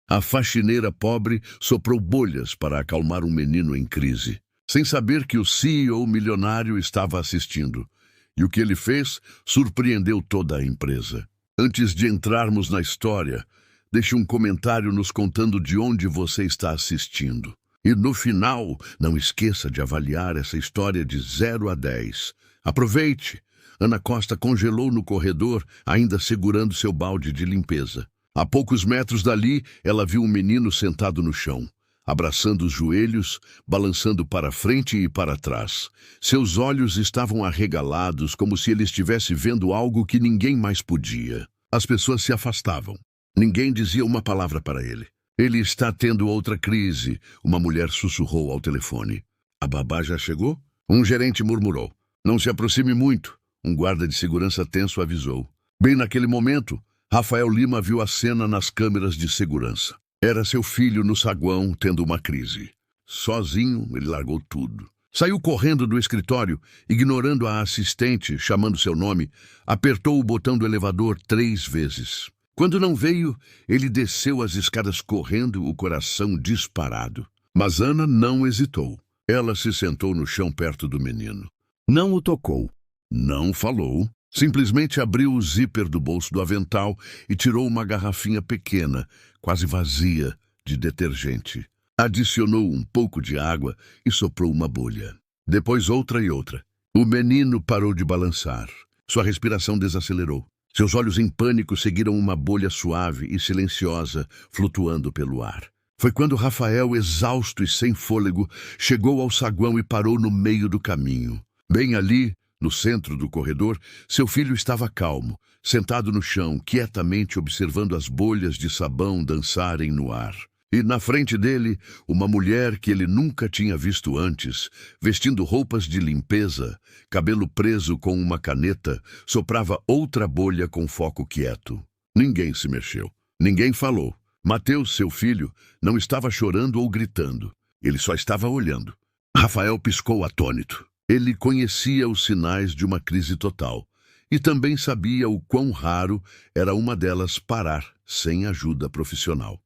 A faxineira pobre soprou bolhas para acalmar um menino em crise, sem saber que o CEO milionário estava assistindo. E o que ele fez surpreendeu toda a empresa. Antes de entrarmos na história, deixe um comentário nos contando de onde você está assistindo. E no final, não esqueça de avaliar essa história de 0 a 10. Aproveite! Ana Costa congelou no corredor, ainda segurando seu balde de limpeza. A poucos metros dali, ela viu um menino sentado no chão, abraçando os joelhos, balançando para frente e para trás. Seus olhos estavam arregalados, como se ele estivesse vendo algo que ninguém mais podia. As pessoas se afastavam. Ninguém dizia uma palavra para ele. Ele está tendo outra crise, uma mulher sussurrou ao telefone. A babá já chegou? Um gerente murmurou. Não se aproxime muito, um guarda de segurança tenso avisou. Bem naquele momento, Rafael Lima viu a cena nas câmeras de segurança. Era seu filho no saguão tendo uma crise. Sozinho, ele largou tudo. Saiu correndo do escritório, ignorando a assistente, chamando seu nome, apertou o botão do elevador 3 vezes. Quando não veio, ele desceu as escadas correndo, o coração disparado. Mas Ana não hesitou. Ela se sentou no chão perto do menino. Não o tocou. Não falou. Simplesmente abriu o zíper do bolso do avental e tirou uma garrafinha pequena, quase vazia, de detergente. Adicionou um pouco de água e soprou uma bolha. Depois outra e outra. O menino parou de balançar. Sua respiração desacelerou. Seus olhos em pânico seguiram uma bolha suave e silenciosa, flutuando pelo ar. Foi quando Rafael, exausto e sem fôlego, chegou ao saguão e parou no meio do caminho. Bem ali, no centro do corredor, seu filho estava calmo, sentado no chão, quietamente observando as bolhas de sabão dançarem no ar. E na frente dele, uma mulher que ele nunca tinha visto antes, vestindo roupas de limpeza, cabelo preso com uma caneta, soprava outra bolha com foco quieto. Ninguém se mexeu. Ninguém falou. Mateus, seu filho, não estava chorando ou gritando. Ele só estava olhando. Rafael piscou atônito. Ele conhecia os sinais de uma crise total e também sabia o quão raro era uma delas parar sem ajuda profissional.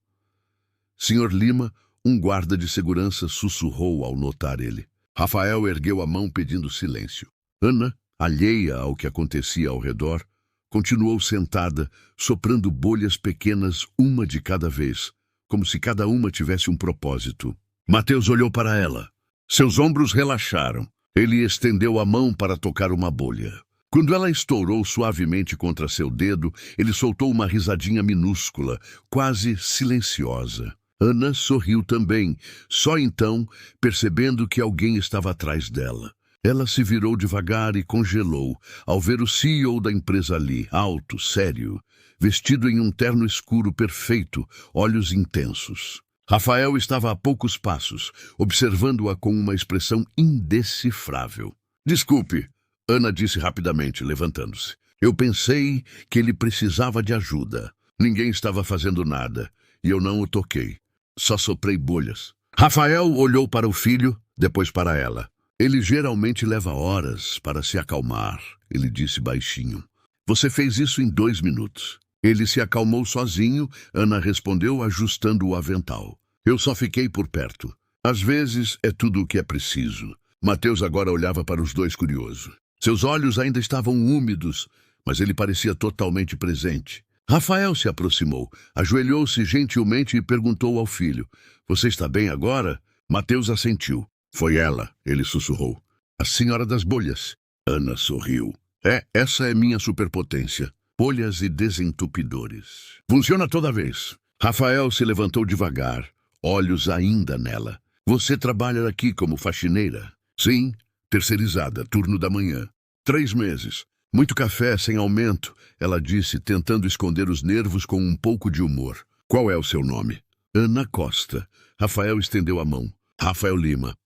Senhor Lima, um guarda de segurança, sussurrou ao notar ele. Rafael ergueu a mão pedindo silêncio. Ana, alheia ao que acontecia ao redor, continuou sentada, soprando bolhas pequenas, uma de cada vez, como se cada uma tivesse um propósito. Mateus olhou para ela. Seus ombros relaxaram. Ele estendeu a mão para tocar uma bolha. Quando ela estourou suavemente contra seu dedo, ele soltou uma risadinha minúscula, quase silenciosa. Ana sorriu também, só então percebendo que alguém estava atrás dela. Ela se virou devagar e congelou, ao ver o CEO da empresa ali, alto, sério, vestido em um terno escuro perfeito, olhos intensos. Rafael estava a poucos passos, observando-a com uma expressão indecifrável. Desculpe, Ana disse rapidamente, levantando-se. Eu pensei que ele precisava de ajuda. Ninguém estava fazendo nada, e eu não o toquei. Só soprei bolhas. Rafael olhou para o filho, depois para ela. Ele geralmente leva horas para se acalmar, ele disse baixinho. Você fez isso em 2 minutos. Ele se acalmou sozinho, Ana respondeu ajustando o avental. Eu só fiquei por perto. Às vezes é tudo o que é preciso. Mateus agora olhava para os dois curioso. Seus olhos ainda estavam úmidos, mas ele parecia totalmente presente. Rafael se aproximou, ajoelhou-se gentilmente e perguntou ao filho. Você está bem agora? Mateus assentiu. Foi ela, ele sussurrou. A senhora das bolhas. Ana sorriu. Essa é minha superpotência. Bolhas e desentupidores. Funciona toda vez. Rafael se levantou devagar, olhos ainda nela. Você trabalha aqui como faxineira? Sim, terceirizada, turno da manhã. 3 meses. Muito café, sem aumento, ela disse, tentando esconder os nervos com um pouco de humor. Qual é o seu nome? Ana Costa. Rafael estendeu a mão. Rafael Lima.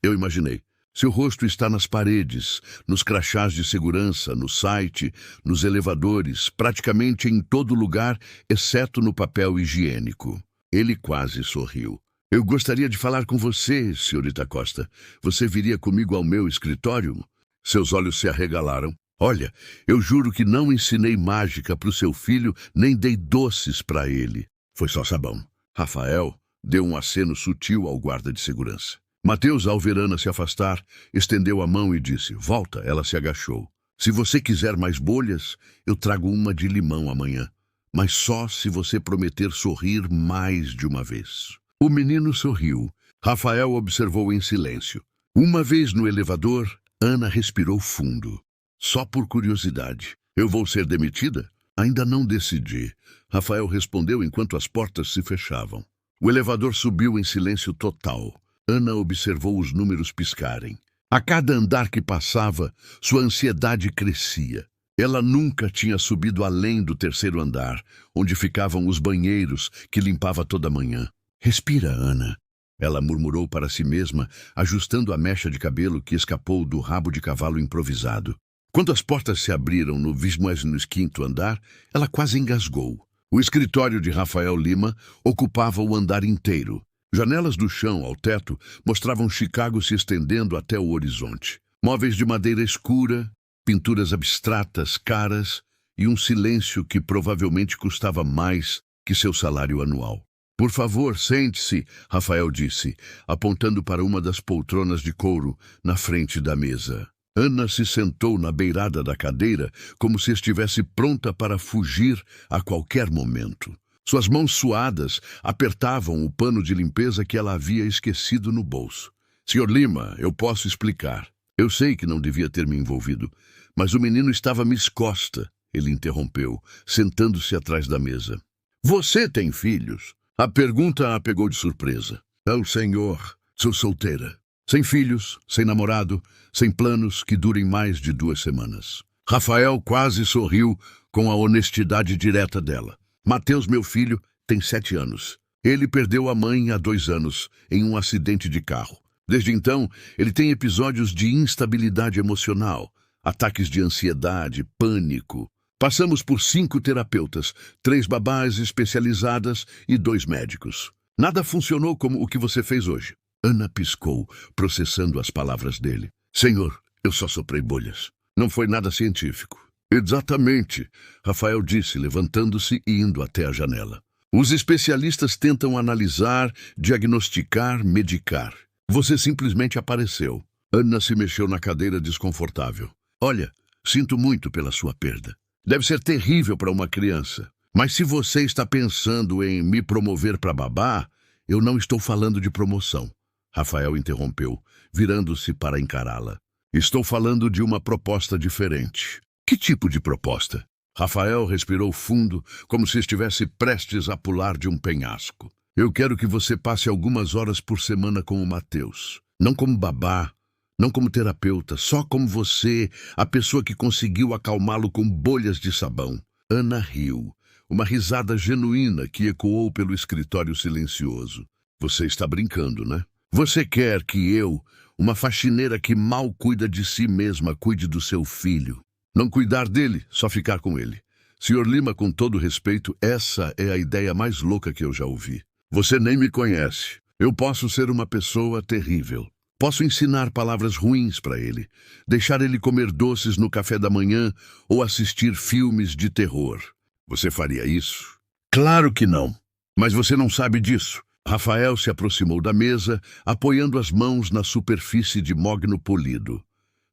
Eu imaginei. Seu rosto está nas paredes, nos crachás de segurança, no site, nos elevadores, praticamente em todo lugar, exceto no papel higiênico. Ele quase sorriu. Eu gostaria de falar com você, senhorita Costa. Você viria comigo ao meu escritório? Seus olhos se arregalaram. Olha, eu juro que não ensinei mágica para o seu filho, nem dei doces para ele. Foi só sabão. Rafael deu um aceno sutil ao guarda de segurança. Mateus, ao ver Ana se afastar, estendeu a mão e disse: "Volta." Ela se agachou. "Se você quiser mais bolhas, eu trago uma de limão amanhã. Mas só se você prometer sorrir mais de uma vez." O menino sorriu. Rafael observou em silêncio. Uma vez no elevador, Ana respirou fundo. "Só por curiosidade, eu vou ser demitida?" "Ainda não decidi." Rafael respondeu enquanto as portas se fechavam. O elevador subiu em silêncio total. Ana observou os números piscarem. A cada andar que passava, sua ansiedade crescia. Ela nunca tinha subido além do terceiro andar, onde ficavam os banheiros que limpava toda manhã. "Respira, Ana." Ela murmurou para si mesma, ajustando a mecha de cabelo que escapou do rabo de cavalo improvisado. Quando as portas se abriram no 25º andar, ela quase engasgou. O escritório de Rafael Lima ocupava o andar inteiro. Janelas do chão ao teto mostravam Chicago se estendendo até o horizonte. Móveis de madeira escura, pinturas abstratas, caras e um silêncio que provavelmente custava mais que seu salário anual. "Por favor, sente-se", Rafael disse, apontando para uma das poltronas de couro na frente da mesa. Ana se sentou na beirada da cadeira como se estivesse pronta para fugir a qualquer momento. Suas mãos suadas apertavam o pano de limpeza que ela havia esquecido no bolso. "Senhor Lima, eu posso explicar. Eu sei que não devia ter me envolvido, mas o menino estava me escosta", ele interrompeu, sentando-se atrás da mesa. "Você tem filhos?" A pergunta a pegou de surpresa. "Não, senhor. Sou solteira. Sem filhos, sem namorado, sem planos que durem mais de 2 semanas." Rafael quase sorriu com a honestidade direta dela. "Mateus, meu filho, tem 7 anos. Ele perdeu a mãe há 2 anos, em um acidente de carro. Desde então, ele tem episódios de instabilidade emocional, ataques de ansiedade, pânico. Passamos por 5 terapeutas, 3 babás especializadas e 2 médicos. Nada funcionou como o que você fez hoje." Ana piscou, processando as palavras dele. "Senhor, eu só soprei bolhas. Não foi nada científico." "Exatamente", Rafael disse, levantando-se e indo até a janela. "Os especialistas tentam analisar, diagnosticar, medicar. Você simplesmente apareceu." Ana se mexeu na cadeira desconfortável. "Olha, sinto muito pela sua perda. Deve ser terrível para uma criança. Mas se você está pensando em me promover para babá, eu não estou falando de promoção." Rafael interrompeu, virando-se para encará-la. "Estou falando de uma proposta diferente." "Que tipo de proposta?" Rafael respirou fundo, como se estivesse prestes a pular de um penhasco. "Eu quero que você passe algumas horas por semana com o Mateus. Não como babá, não como terapeuta, só como você, a pessoa que conseguiu acalmá-lo com bolhas de sabão." Ana riu, uma risada genuína que ecoou pelo escritório silencioso. "Você está brincando, né? Você quer que eu, uma faxineira que mal cuida de si mesma, cuide do seu filho? Não cuidar dele, só ficar com ele. Senhor Lima, com todo respeito, essa é a ideia mais louca que eu já ouvi. Você nem me conhece. Eu posso ser uma pessoa terrível. Posso ensinar palavras ruins para ele, deixar ele comer doces no café da manhã ou assistir filmes de terror. Você faria isso?" "Claro que não. Mas você não sabe disso." Rafael se aproximou da mesa, apoiando as mãos na superfície de mogno polido.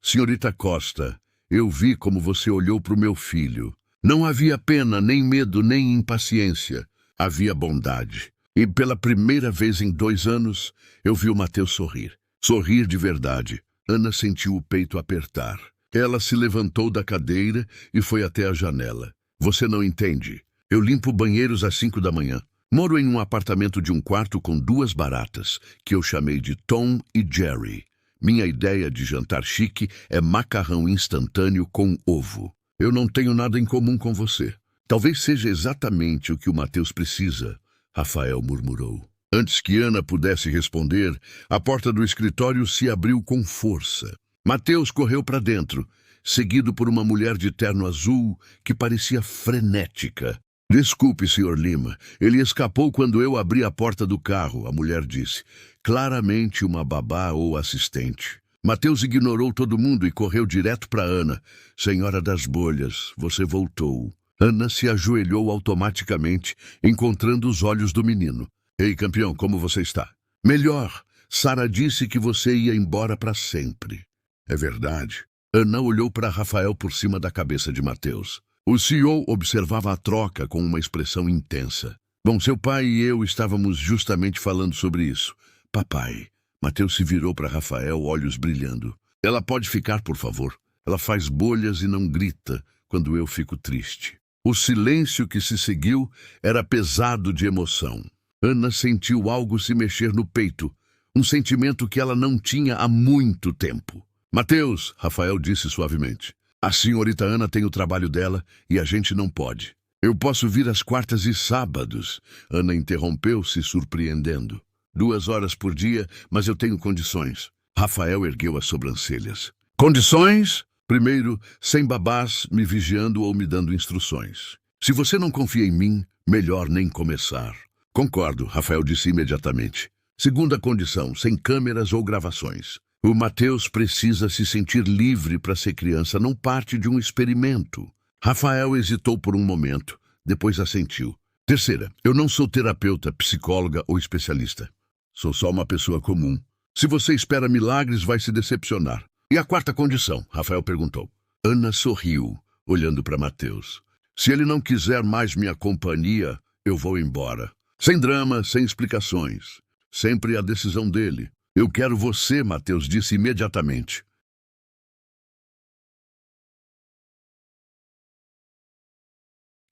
"Senhorita Costa, eu vi como você olhou para o meu filho. Não havia pena, nem medo, nem impaciência. Havia bondade. E pela primeira vez em 2 anos, eu vi o Mateus sorrir. Sorrir de verdade." Ana sentiu o peito apertar. Ela se levantou da cadeira e foi até a janela. "Você não entende. Eu limpo banheiros às 5 da manhã. Moro em um apartamento de 1 quarto com 2 baratas, que eu chamei de Tom e Jerry. Minha ideia de jantar chique é macarrão instantâneo com ovo. Eu não tenho nada em comum com você." "Talvez seja exatamente o que o Mateus precisa", Rafael murmurou. Antes que Ana pudesse responder, a porta do escritório se abriu com força. Mateus correu para dentro, seguido por uma mulher de terno azul que parecia frenética. "Desculpe, Sr. Lima, ele escapou quando eu abri a porta do carro", a mulher disse. Claramente uma babá ou assistente. Mateus ignorou todo mundo e correu direto para Ana. "Senhora das bolhas, você voltou." Ana se ajoelhou automaticamente, encontrando os olhos do menino. Ei, campeão, como você está? Melhor. Sara disse que você ia embora para sempre. É verdade. Ana olhou para Rafael por cima da cabeça de Mateus. O CEO observava a troca com uma expressão intensa. Bom, seu pai e eu estávamos justamente falando sobre isso. Papai. Mateus se virou para Rafael, olhos brilhando. Ela pode ficar, por favor. Ela faz bolhas e não grita quando eu fico triste. O silêncio que se seguiu era pesado de emoção. Ana sentiu algo se mexer no peito, um sentimento que ela não tinha há muito tempo. Mateus, Rafael disse suavemente, a senhorita Ana tem o trabalho dela e a gente não pode. Eu posso vir às quartas e sábados. Ana interrompeu-se, surpreendendo. 2 horas por dia, mas eu tenho condições. Rafael ergueu as sobrancelhas. Condições? Primeiro, sem babás me vigiando ou me dando instruções. Se você não confia em mim, melhor nem começar. Concordo, Rafael disse imediatamente. Segunda condição, sem câmeras ou gravações. O Mateus precisa se sentir livre para ser criança, não parte de um experimento. Rafael hesitou por um momento, depois assentiu. Terceira, eu não sou terapeuta, psicóloga ou especialista. Sou só uma pessoa comum. Se você espera milagres, vai se decepcionar. E a quarta condição? Rafael perguntou. Ana sorriu, olhando para Mateus. Se ele não quiser mais minha companhia, eu vou embora. Sem drama, sem explicações. Sempre a decisão dele. Eu quero você, Mateus disse imediatamente.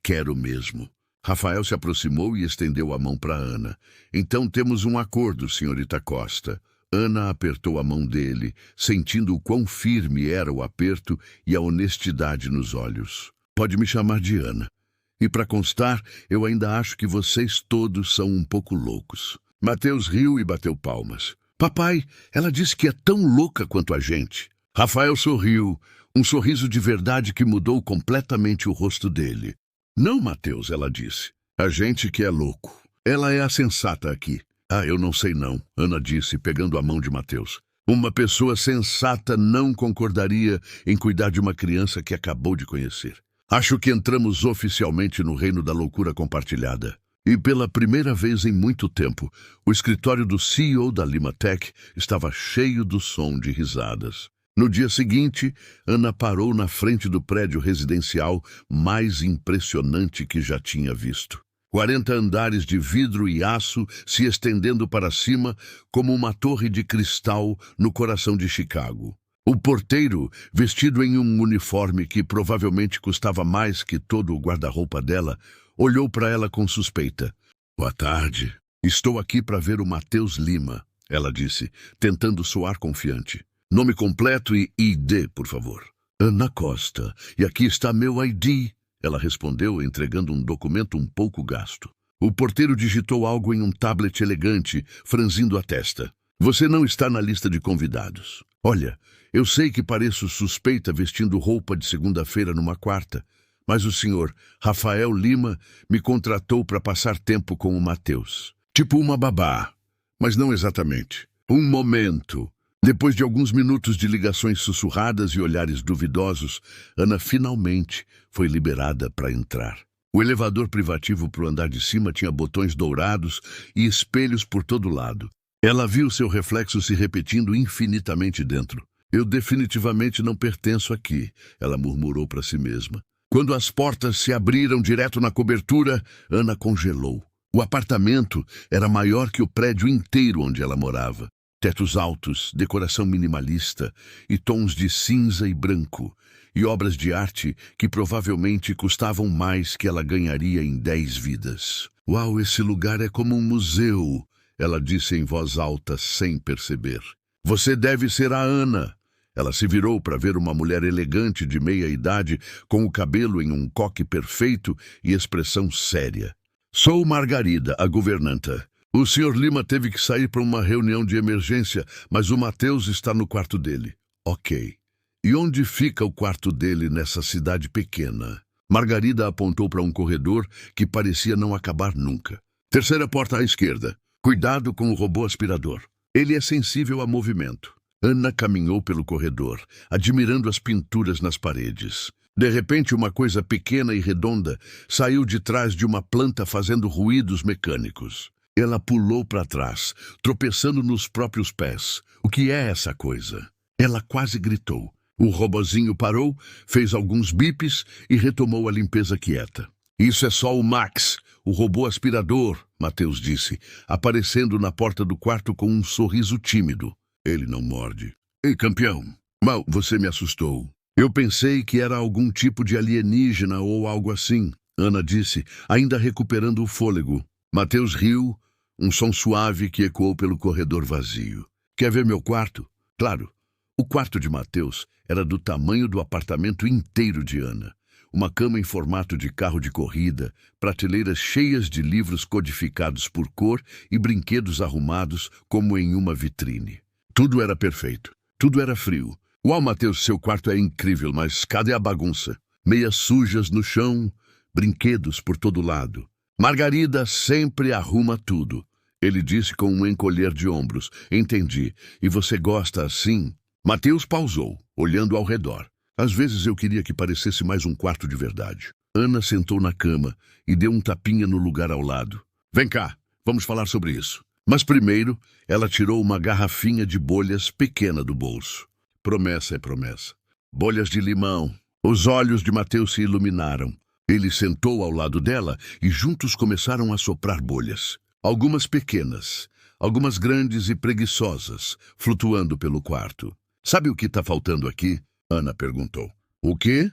Quero mesmo. Rafael se aproximou e estendeu a mão para Ana. Então temos um acordo, senhorita Costa. Ana apertou a mão dele, sentindo o quão firme era o aperto e a honestidade nos olhos. Pode me chamar de Ana. E para constar, eu ainda acho que vocês todos são um pouco loucos. Mateus riu e bateu palmas. Papai, ela disse que é tão louca quanto a gente. Rafael sorriu, um sorriso de verdade que mudou completamente o rosto dele. Não, Mateus, ela disse. A gente que é louco. Ela é a sensata aqui. Ah, eu não sei não, Ana disse, pegando a mão de Mateus. Uma pessoa sensata não concordaria em cuidar de uma criança que acabou de conhecer. Acho que entramos oficialmente no reino da loucura compartilhada. E pela primeira vez em muito tempo, o escritório do CEO da Limatech estava cheio do som de risadas. No dia seguinte, Ana parou na frente do prédio residencial mais impressionante que já tinha visto. 40 andares de vidro e aço se estendendo para cima como uma torre de cristal no coração de Chicago. O porteiro, vestido em um uniforme que provavelmente custava mais que todo o guarda-roupa dela, olhou para ela com suspeita. Boa tarde. Estou aqui para ver o Mateus Lima, ela disse, tentando soar confiante. Nome completo e ID, por favor. Ana Costa. E aqui está meu ID. Ela respondeu, entregando um documento um pouco gasto. O porteiro digitou algo em um tablet elegante, franzindo a testa. Você não está na lista de convidados. Olha, eu sei que pareço suspeita vestindo roupa de segunda-feira numa quarta, mas o senhor Rafael Lima me contratou para passar tempo com o Mateus. Tipo uma babá, mas não exatamente. Um momento. Depois de alguns minutos de ligações sussurradas e olhares duvidosos, Ana finalmente foi liberada para entrar. O elevador privativo para o andar de cima tinha botões dourados e espelhos por todo lado. Ela viu seu reflexo se repetindo infinitamente dentro. Eu definitivamente não pertenço aqui, ela murmurou para si mesma. Quando as portas se abriram direto na cobertura, Ana congelou. O apartamento era maior que o prédio inteiro onde ela morava. Tetos altos, decoração minimalista e tons de cinza e branco, e obras de arte que provavelmente custavam mais que ela ganharia em 10 vidas. Uau, esse lugar é como um museu, ela disse em voz alta, sem perceber. Você deve ser a Ana. Ela se virou para ver uma mulher elegante de meia-idade, com o cabelo em um coque perfeito e expressão séria. Sou Margarida, a governanta. O Sr. Lima teve que sair para uma reunião de emergência, mas o Mateus está no quarto dele. Ok. E onde fica o quarto dele nessa cidade pequena? Margarida apontou para um corredor que parecia não acabar nunca. Terceira porta à esquerda. Cuidado com o robô aspirador. Ele é sensível a movimento. Ana caminhou pelo corredor, admirando as pinturas nas paredes. De repente, uma coisa pequena e redonda saiu de trás de uma planta fazendo ruídos mecânicos. Ela pulou para trás, tropeçando nos próprios pés. O que é essa coisa? Ela quase gritou. O robozinho parou, fez alguns bipes e retomou a limpeza quieta. Isso é só o Max, o robô aspirador, Mateus disse, aparecendo na porta do quarto com um sorriso tímido. Ele não morde. Ei, campeão. Mal, você me assustou. Eu pensei que era algum tipo de alienígena ou algo assim, Ana disse, ainda recuperando o fôlego. Mateus riu, um som suave que ecoou pelo corredor vazio. Quer ver meu quarto? Claro. O quarto de Mateus era do tamanho do apartamento inteiro de Ana. Uma cama em formato de carro de corrida, prateleiras cheias de livros codificados por cor e brinquedos arrumados como em uma vitrine. Tudo era perfeito. Tudo era frio. Uau, Mateus, seu quarto é incrível, mas cadê a bagunça? Meias sujas no chão, brinquedos por todo lado. Margarida sempre arruma tudo. Ele disse com um encolher de ombros. Entendi. E você gosta assim? Mateus pausou, olhando ao redor. Às vezes eu queria que parecesse mais um quarto de verdade. Ana sentou na cama e deu um tapinha no lugar ao lado. Vem cá, vamos falar sobre isso. Mas primeiro, ela tirou uma garrafinha de bolhas pequena do bolso. Promessa é promessa. Bolhas de limão. Os olhos de Mateus se iluminaram. Ele sentou ao lado dela e juntos começaram a soprar bolhas. Algumas pequenas, algumas grandes e preguiçosas, flutuando pelo quarto. Sabe o que está faltando aqui? Ana perguntou. O quê?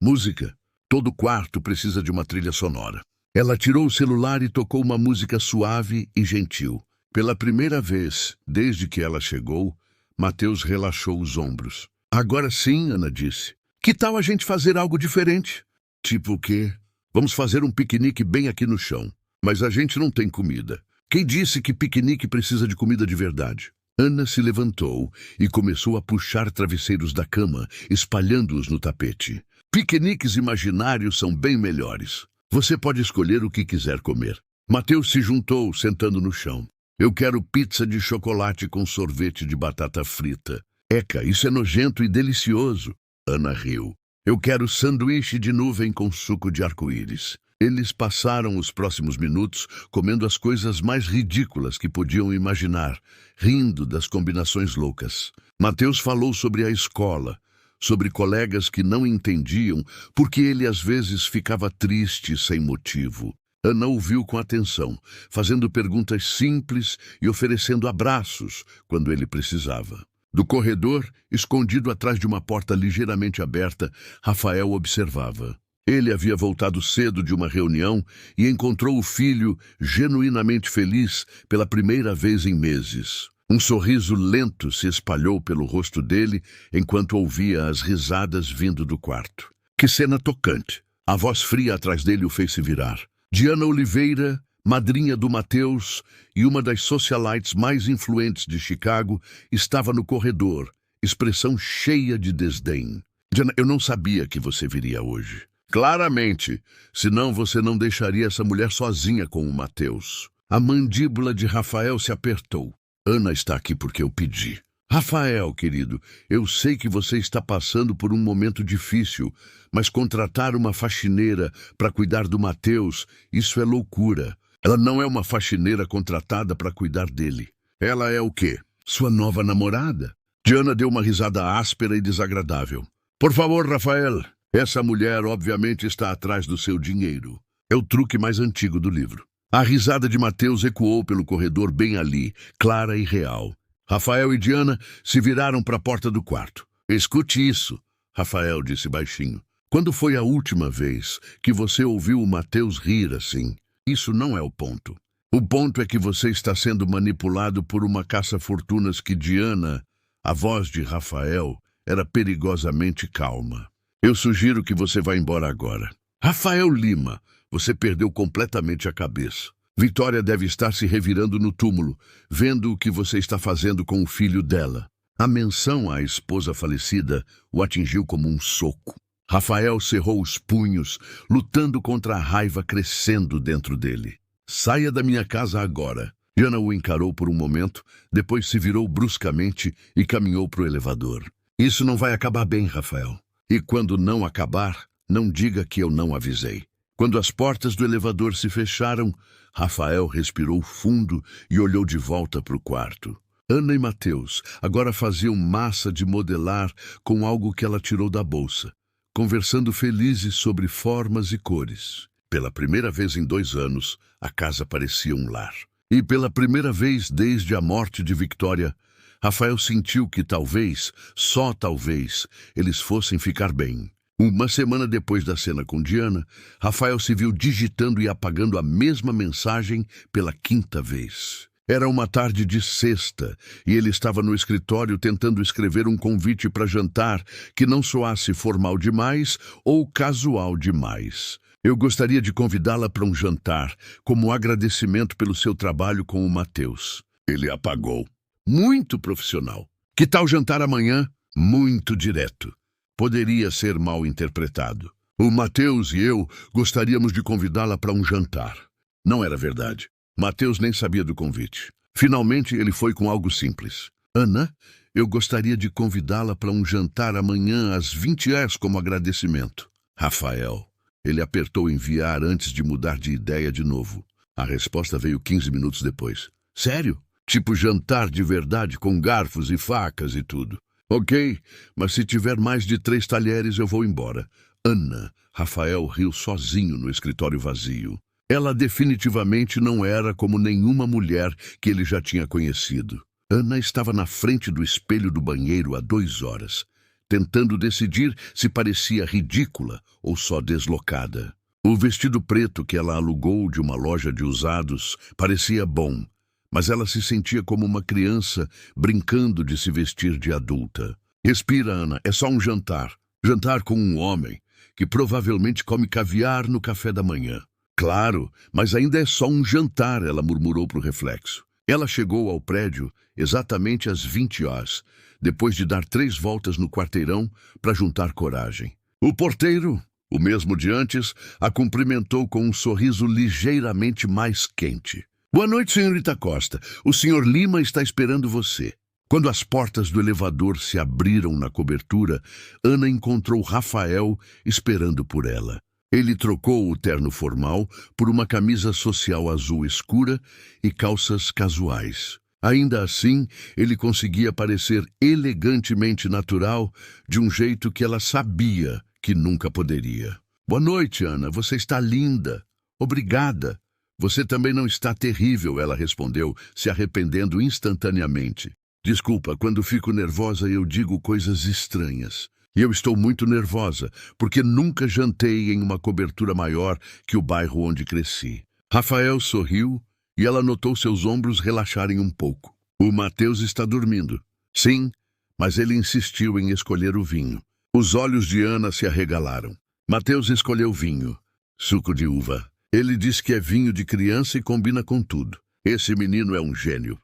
Música. Todo quarto precisa de uma trilha sonora. Ela tirou o celular e tocou uma música suave e gentil. Pela primeira vez, desde que ela chegou, Mateus relaxou os ombros. Agora sim, Ana disse. Que tal a gente fazer algo diferente? Tipo o quê? Vamos fazer um piquenique bem aqui no chão. Mas a gente não tem comida. Quem disse que piquenique precisa de comida de verdade? Ana se levantou e começou a puxar travesseiros da cama, espalhando-os no tapete. Piqueniques imaginários são bem melhores. Você pode escolher o que quiser comer. Mateus se juntou, sentando no chão. Eu quero pizza de chocolate com sorvete de batata frita. Eca, isso é nojento e delicioso. Ana riu. Eu quero sanduíche de nuvem com suco de arco-íris. Eles passaram os próximos minutos comendo as coisas mais ridículas que podiam imaginar, rindo das combinações loucas. Mateus falou sobre a escola, sobre colegas que não entendiam porque ele às vezes ficava triste sem motivo. Ana ouviu com atenção, fazendo perguntas simples e oferecendo abraços quando ele precisava. Do corredor, escondido atrás de uma porta ligeiramente aberta, Rafael observava. Ele havia voltado cedo de uma reunião e encontrou o filho genuinamente feliz pela primeira vez em meses. Um sorriso lento se espalhou pelo rosto dele enquanto ouvia as risadas vindo do quarto. Que cena tocante! A voz fria atrás dele o fez se virar. Diana Oliveira, madrinha do Mateus e uma das socialites mais influentes de Chicago, estava no corredor, expressão cheia de desdém. Diana, eu não sabia que você viria hoje. Claramente, senão você não deixaria essa mulher sozinha com o Mateus. A mandíbula de Rafael se apertou. Ana está aqui porque eu pedi. Rafael, querido, eu sei que você está passando por um momento difícil, mas contratar uma faxineira para cuidar do Mateus, isso é loucura. Ela não é uma faxineira contratada para cuidar dele. Ela é o quê? Sua nova namorada? Diana deu uma risada áspera e desagradável. Por favor, Rafael. Essa mulher obviamente está atrás do seu dinheiro. É o truque mais antigo do livro. A risada de Mateus ecoou pelo corredor bem ali, clara e real. Rafael e Diana se viraram para a porta do quarto. Escute isso, Rafael disse baixinho. Quando foi a última vez que você ouviu o Mateus rir assim? Isso não é o ponto. O ponto é que você está sendo manipulado por uma caça-fortunas que Diana, a voz de Rafael, era perigosamente calma. Eu sugiro que você vá embora agora. Rafael Lima, você perdeu completamente a cabeça. Vitória deve estar se revirando no túmulo, vendo o que você está fazendo com o filho dela. A menção à esposa falecida o atingiu como um soco. Rafael cerrou os punhos, lutando contra a raiva crescendo dentro dele. Saia da minha casa agora. Diana o encarou por um momento, depois se virou bruscamente e caminhou para o elevador. Isso não vai acabar bem, Rafael. E quando não acabar, não diga que eu não avisei. Quando as portas do elevador se fecharam, Rafael respirou fundo e olhou de volta para o quarto. Ana e Mateus agora faziam massa de modelar com algo que ela tirou da bolsa, conversando felizes sobre formas e cores. Pela primeira vez em 2 anos, a casa parecia um lar. E pela primeira vez desde a morte de Victoria, Rafael sentiu que talvez, só talvez, eles fossem ficar bem. Uma semana depois da cena com Diana, Rafael se viu digitando e apagando a mesma mensagem pela 5ª vez. Era uma tarde de sexta e ele estava no escritório tentando escrever um convite para jantar que não soasse formal demais ou casual demais. Eu gostaria de convidá-la para um jantar, como agradecimento pelo seu trabalho com o Mateus. Ele apagou. Muito profissional. Que tal jantar amanhã? Muito direto. Poderia ser mal interpretado. O Mateus e eu gostaríamos de convidá-la para um jantar. Não era verdade. Mateus nem sabia do convite. Finalmente ele foi com algo simples. Ana, eu gostaria de convidá-la para um jantar amanhã às 20h como agradecimento. Rafael. Ele apertou enviar antes de mudar de ideia de novo. A resposta veio 15 minutos depois. Sério? Tipo jantar de verdade com garfos e facas e tudo. Ok, mas se tiver mais de 3 talheres eu vou embora. Ana. Rafael riu sozinho no escritório vazio. Ela definitivamente não era como nenhuma mulher que ele já tinha conhecido. Ana estava na frente do espelho do banheiro há 2 horas, tentando decidir se parecia ridícula ou só deslocada. O vestido preto que ela alugou de uma loja de usados parecia bom, mas ela se sentia como uma criança brincando de se vestir de adulta. Respira, Ana, é só um jantar. Jantar com um homem que provavelmente come caviar no café da manhã. Claro, mas ainda é só um jantar, ela murmurou para o reflexo. Ela chegou ao prédio exatamente às 20h, depois de dar 3 voltas no quarteirão para juntar coragem. O porteiro, o mesmo de antes, a cumprimentou com um sorriso ligeiramente mais quente. Boa noite, senhorita Costa. O senhor Lima está esperando você. Quando as portas do elevador se abriram na cobertura, Ana encontrou Rafael esperando por ela. Ele trocou o terno formal por uma camisa social azul escura e calças casuais. Ainda assim, ele conseguia parecer elegantemente natural, de um jeito que ela sabia que nunca poderia. Boa noite, Ana. Você está linda. Obrigada. Você também não está terrível, ela respondeu, se arrependendo instantaneamente. Desculpa, quando fico nervosa eu digo coisas estranhas. E eu estou muito nervosa, porque nunca jantei em uma cobertura maior que o bairro onde cresci. Rafael sorriu e ela notou seus ombros relaxarem um pouco. O Mateus está dormindo. Sim, mas ele insistiu em escolher o vinho. Os olhos de Ana se arregalaram. Mateus escolheu vinho. Suco de uva. Ele diz que é vinho de criança e combina com tudo. Esse menino é um gênio.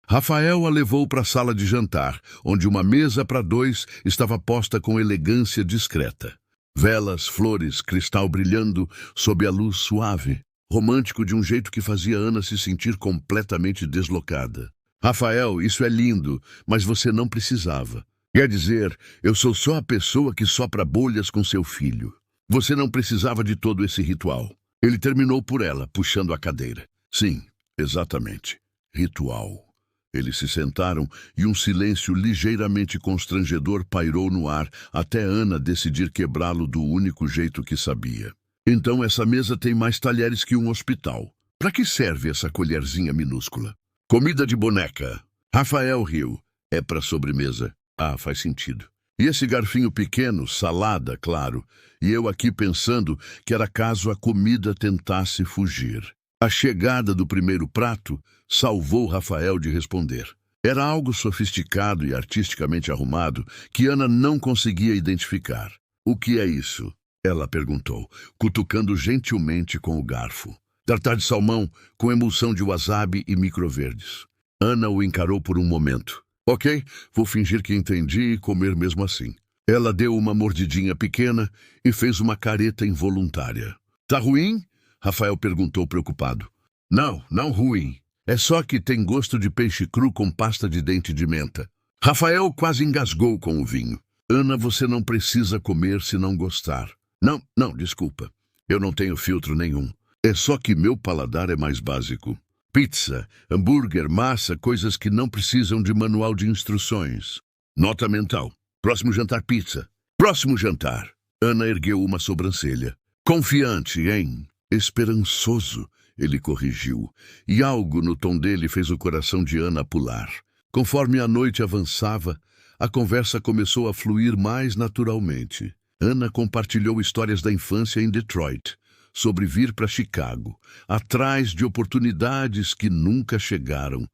Rafael a levou para a sala de jantar, onde uma mesa para 2 estava posta com elegância discreta. Velas, flores, cristal brilhando sob a luz suave, romântico de um jeito que fazia Ana se sentir completamente deslocada. Rafael, isso é lindo, mas você não precisava. Quer dizer, eu sou só a pessoa que sopra bolhas com seu filho. Você não precisava de todo esse ritual. Ele terminou por ela, puxando a cadeira. Sim, exatamente. Ritual. Eles se sentaram e um silêncio ligeiramente constrangedor pairou no ar até Ana decidir quebrá-lo do único jeito que sabia. Então essa mesa tem mais talheres que um hospital. Para que serve essa colherzinha minúscula? Comida de boneca. Rafael riu. É para sobremesa. Ah, faz sentido. E esse garfinho pequeno, salada, claro. E eu aqui pensando que era caso a comida tentasse fugir. A chegada do primeiro prato salvou Rafael de responder. Era algo sofisticado e artisticamente arrumado que Ana não conseguia identificar. O que é isso? Ela perguntou, cutucando gentilmente com o garfo. Tartar de salmão com emulsão de wasabi e microverdes. Ana o encarou por um momento. Ok, vou fingir que entendi e comer mesmo assim. Ela deu uma mordidinha pequena e fez uma careta involuntária. Tá ruim? Rafael perguntou preocupado. Não, não ruim. É só que tem gosto de peixe cru com pasta de dente de menta. Rafael quase engasgou com o vinho. Ana, você não precisa comer se não gostar. Não, não, desculpa. Eu não tenho filtro nenhum. É só que meu paladar é mais básico. Pizza, hambúrguer, massa, coisas que não precisam de manual de instruções. Nota mental. Próximo jantar, pizza. Próximo jantar. Ana ergueu uma sobrancelha. Confiante, hein? Esperançoso, ele corrigiu. E algo no tom dele fez o coração de Ana pular. Conforme a noite avançava, a conversa começou a fluir mais naturalmente. Ana compartilhou histórias da infância em Detroit, sobre vir para Chicago, atrás de oportunidades que nunca chegaram,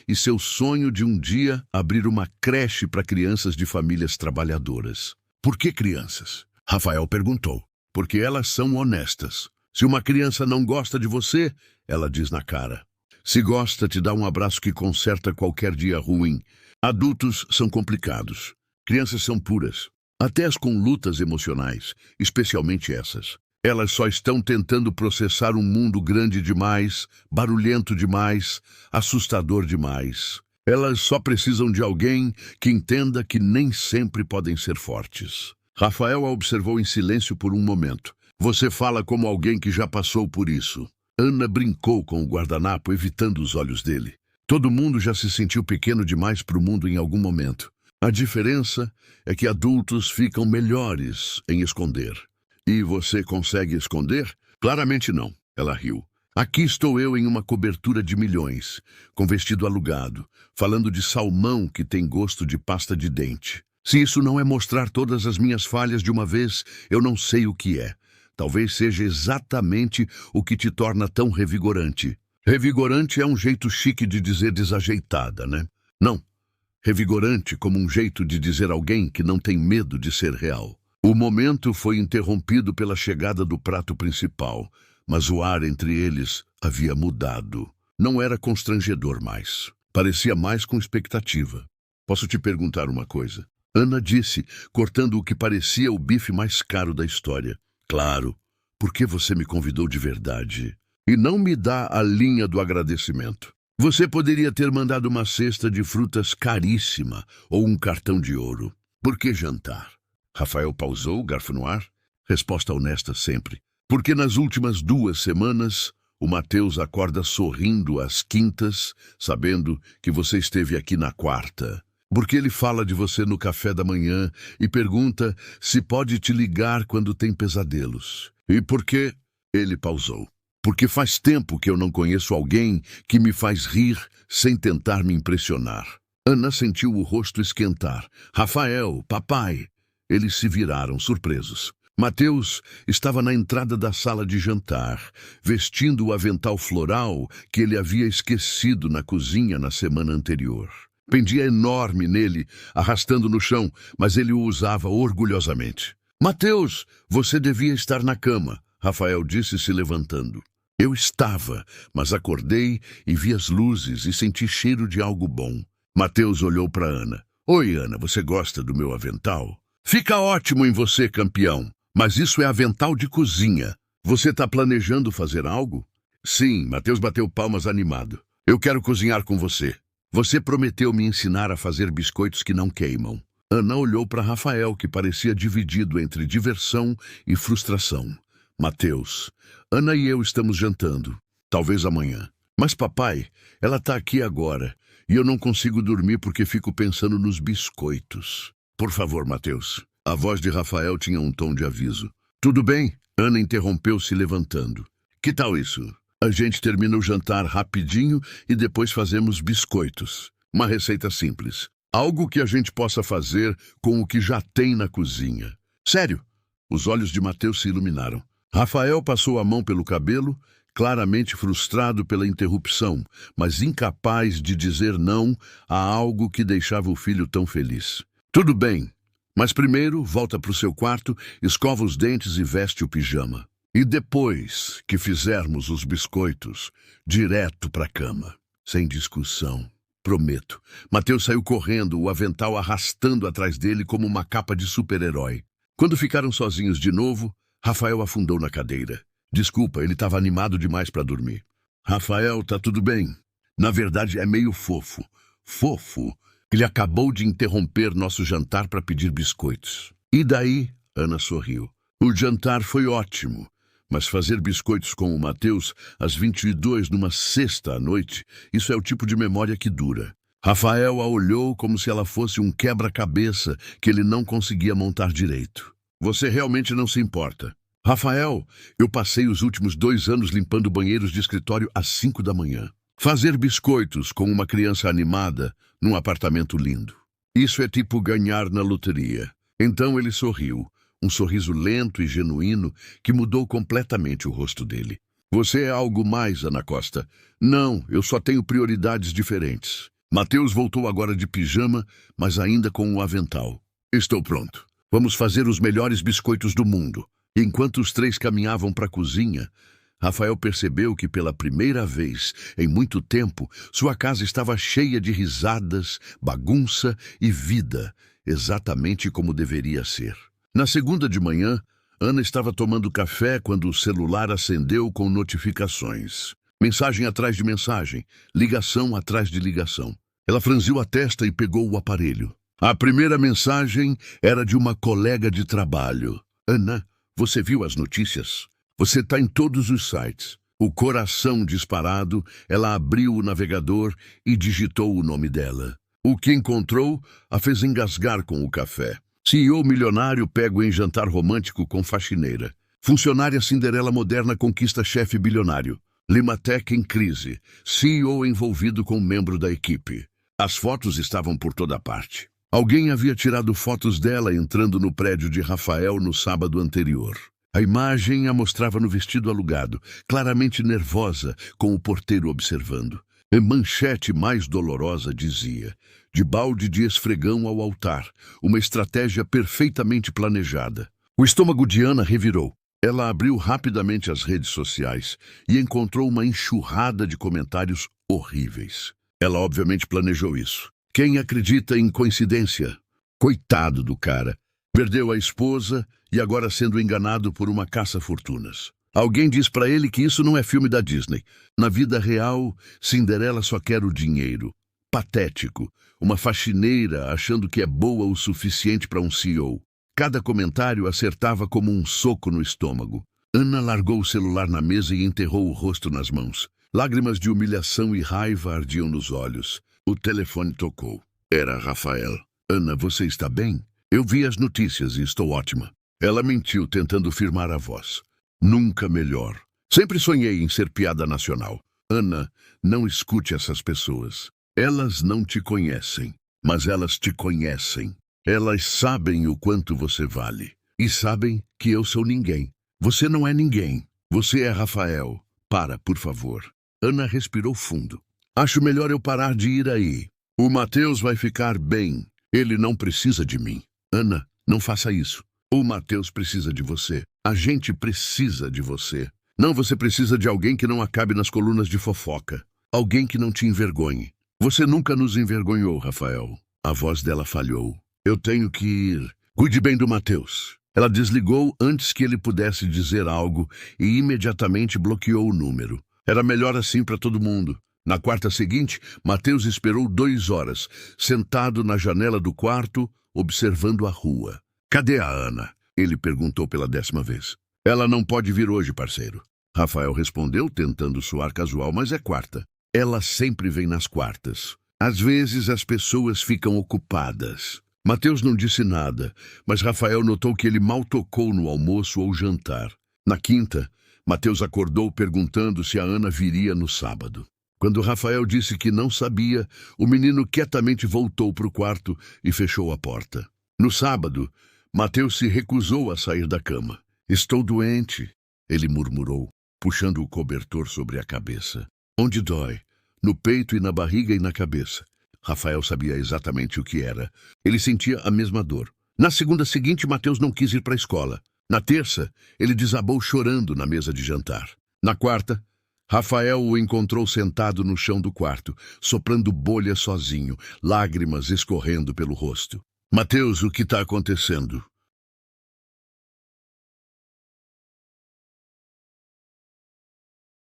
e seu sonho de um dia abrir uma creche para crianças de famílias trabalhadoras. Por que crianças? Rafael perguntou. Porque elas são honestas. Se uma criança não gosta de você, ela diz na cara. Se gosta, te dá um abraço que conserta qualquer dia ruim. Adultos são complicados. Crianças são puras. Até as com lutas emocionais, especialmente essas. Elas só estão tentando processar um mundo grande demais, barulhento demais, assustador demais. Elas só precisam de alguém que entenda que nem sempre podem ser fortes. Rafael a observou em silêncio por um momento. Você fala como alguém que já passou por isso. Ana brincou com o guardanapo, evitando os olhos dele. Todo mundo já se sentiu pequeno demais para o mundo em algum momento. A diferença é que adultos ficam melhores em esconder. E você consegue esconder? Claramente não, ela riu. Aqui estou eu em uma cobertura de milhões, com vestido alugado, falando de salmão que tem gosto de pasta de dente. Se isso não é mostrar todas as minhas falhas de uma vez, eu não sei o que é. Talvez seja exatamente o que te torna tão revigorante. Revigorante é um jeito chique de dizer desajeitada, né? Não. Revigorante como um jeito de dizer alguém que não tem medo de ser real. O momento foi interrompido pela chegada do prato principal, mas o ar entre eles havia mudado. Não era constrangedor mais. Parecia mais com expectativa. Posso te perguntar uma coisa? Ana disse, cortando o que parecia o bife mais caro da história. Claro, por que você me convidou de verdade? E não me dá a linha do agradecimento. Você poderia ter mandado uma cesta de frutas caríssima ou um cartão de ouro. Por que jantar? Rafael pausou, garfo no ar. Resposta honesta sempre. Porque nas últimas 2 semanas, o Mateus acorda sorrindo às quintas, sabendo que você esteve aqui na quarta. Porque ele fala de você no café da manhã e pergunta se pode te ligar quando tem pesadelos. E por que? Ele pausou. Porque faz tempo que eu não conheço alguém que me faz rir sem tentar me impressionar. Ana sentiu o rosto esquentar. Rafael, papai. Eles se viraram surpresos. Mateus estava na entrada da sala de jantar, vestindo o avental floral que ele havia esquecido na cozinha na semana anterior. Pendia enorme nele, arrastando no chão, mas ele o usava orgulhosamente. Mateus, você devia estar na cama, Rafael disse se levantando. Eu estava, mas acordei e vi as luzes e senti cheiro de algo bom. Mateus olhou para Ana. Oi, Ana, você gosta do meu avental? Fica ótimo em você, campeão, mas isso é avental de cozinha. Você está planejando fazer algo? Sim, Mateus bateu palmas animado. Eu quero cozinhar com você. Você prometeu me ensinar a fazer biscoitos que não queimam. Ana olhou para Rafael, que parecia dividido entre diversão e frustração. Mateus, Ana e eu estamos jantando. Talvez amanhã. Mas papai, ela está aqui agora. E eu não consigo dormir porque fico pensando nos biscoitos. Por favor, Mateus. A voz de Rafael tinha um tom de aviso. Tudo bem? Ana interrompeu se levantando. Que tal isso? A gente termina o jantar rapidinho e depois fazemos biscoitos. Uma receita simples. Algo que a gente possa fazer com o que já tem na cozinha. Sério? Os olhos de Mateus se iluminaram. Rafael passou a mão pelo cabelo, claramente frustrado pela interrupção, mas incapaz de dizer não a algo que deixava o filho tão feliz. Tudo bem, mas primeiro volta para o seu quarto, escova os dentes e veste o pijama. E depois que fizermos os biscoitos, direto para a cama. Sem discussão. Prometo. Mateus saiu correndo, o avental arrastando atrás dele como uma capa de super-herói. Quando ficaram sozinhos de novo, Rafael afundou na cadeira. Desculpa, ele estava animado demais para dormir. Rafael, tá tudo bem. Na verdade, é meio fofo. Fofo? Ele acabou de interromper nosso jantar para pedir biscoitos. E daí? Ana sorriu. O jantar foi ótimo, mas fazer biscoitos com o Mateus às 22 numa sexta à noite, isso é o tipo de memória que dura. Rafael a olhou como se ela fosse um quebra-cabeça que ele não conseguia montar direito. Você realmente não se importa. Rafael, eu passei os últimos 2 anos limpando banheiros de escritório às 5 da manhã. Fazer biscoitos com uma criança animada num apartamento lindo. Isso é tipo ganhar na loteria. Então ele sorriu, um sorriso lento e genuíno que mudou completamente o rosto dele. Você é algo mais, Ana Costa. Não, eu só tenho prioridades diferentes. Mateus voltou agora de pijama, mas ainda com o avental. Estou pronto. Vamos fazer os melhores biscoitos do mundo. Enquanto os 3 caminhavam para a cozinha, Rafael percebeu que pela primeira vez em muito tempo, sua casa estava cheia de risadas, bagunça e vida, exatamente como deveria ser. Na segunda de manhã, Ana estava tomando café quando o celular acendeu com notificações. Mensagem atrás de mensagem, ligação atrás de ligação. Ela franziu a testa e pegou o aparelho. A primeira mensagem era de uma colega de trabalho. Ana, você viu as notícias? Você está em todos os sites. O coração disparado, ela abriu o navegador e digitou o nome dela. O que encontrou a fez engasgar com o café. CEO milionário pego em jantar romântico com faxineira. Funcionária Cinderela moderna conquista chefe bilionário. Limatec em crise. CEO envolvido com membro da equipe. As fotos estavam por toda parte. Alguém havia tirado fotos dela entrando no prédio de Rafael no sábado anterior. A imagem a mostrava no vestido alugado, claramente nervosa, com o porteiro observando. A manchete mais dolorosa dizia: de balde de esfregão ao altar, uma estratégia perfeitamente planejada. O estômago de Ana revirou. Ela abriu rapidamente as redes sociais e encontrou uma enxurrada de comentários horríveis. Ela obviamente planejou isso. Quem acredita em coincidência? Coitado do cara. Perdeu a esposa e agora sendo enganado por uma caça-fortunas. Alguém diz pra ele que isso não é filme da Disney. Na vida real, Cinderela só quer o dinheiro. Patético. Uma faxineira achando que é boa o suficiente para um CEO. Cada comentário acertava como um soco no estômago. Ana largou o celular na mesa e enterrou o rosto nas mãos. Lágrimas de humilhação e raiva ardiam nos olhos. O telefone tocou. Era Rafael. Ana, você está bem? Eu vi as notícias e estou ótima. Ela mentiu, tentando firmar a voz. Nunca melhor. Sempre sonhei em ser piada nacional. Ana, não escute essas pessoas. Elas não te conhecem, mas elas te conhecem. Elas sabem o quanto você vale. E sabem que eu sou ninguém. Você não é ninguém. Você é Rafael. Para, por favor. Ana respirou fundo. Acho melhor eu parar de ir aí. O Mateus vai ficar bem. Ele não precisa de mim. Ana, não faça isso. O Mateus precisa de você. A gente precisa de você. Não, você precisa de alguém que não acabe nas colunas de fofoca. Alguém que não te envergonhe. Você nunca nos envergonhou, Rafael. A voz dela falhou. Eu tenho que ir. Cuide bem do Mateus. Ela desligou antes que ele pudesse dizer algo e imediatamente bloqueou o número. Era melhor assim para todo mundo. Na quarta seguinte, Mateus esperou 2 horas, sentado na janela do quarto, observando a rua. Cadê a Ana? Ele perguntou pela 10ª vez. Ela não pode vir hoje, parceiro. Rafael respondeu, tentando soar casual, mas é quarta. Ela sempre vem nas quartas. Às vezes as pessoas ficam ocupadas. Mateus não disse nada, mas Rafael notou que ele mal tocou no almoço ou jantar. Na quinta, Mateus acordou perguntando se a Ana viria no sábado. Quando Rafael disse que não sabia, o menino quietamente voltou para o quarto e fechou a porta. No sábado, Mateus se recusou a sair da cama. Estou doente, ele murmurou, puxando o cobertor sobre a cabeça. Onde dói? No peito e na barriga e na cabeça. Rafael sabia exatamente o que era. Ele sentia a mesma dor. Na segunda seguinte, Mateus não quis ir para a escola. Na terça, ele desabou chorando na mesa de jantar. Na quarta, Rafael o encontrou sentado no chão do quarto, soprando bolha sozinho, lágrimas escorrendo pelo rosto. Mateus, o que está acontecendo?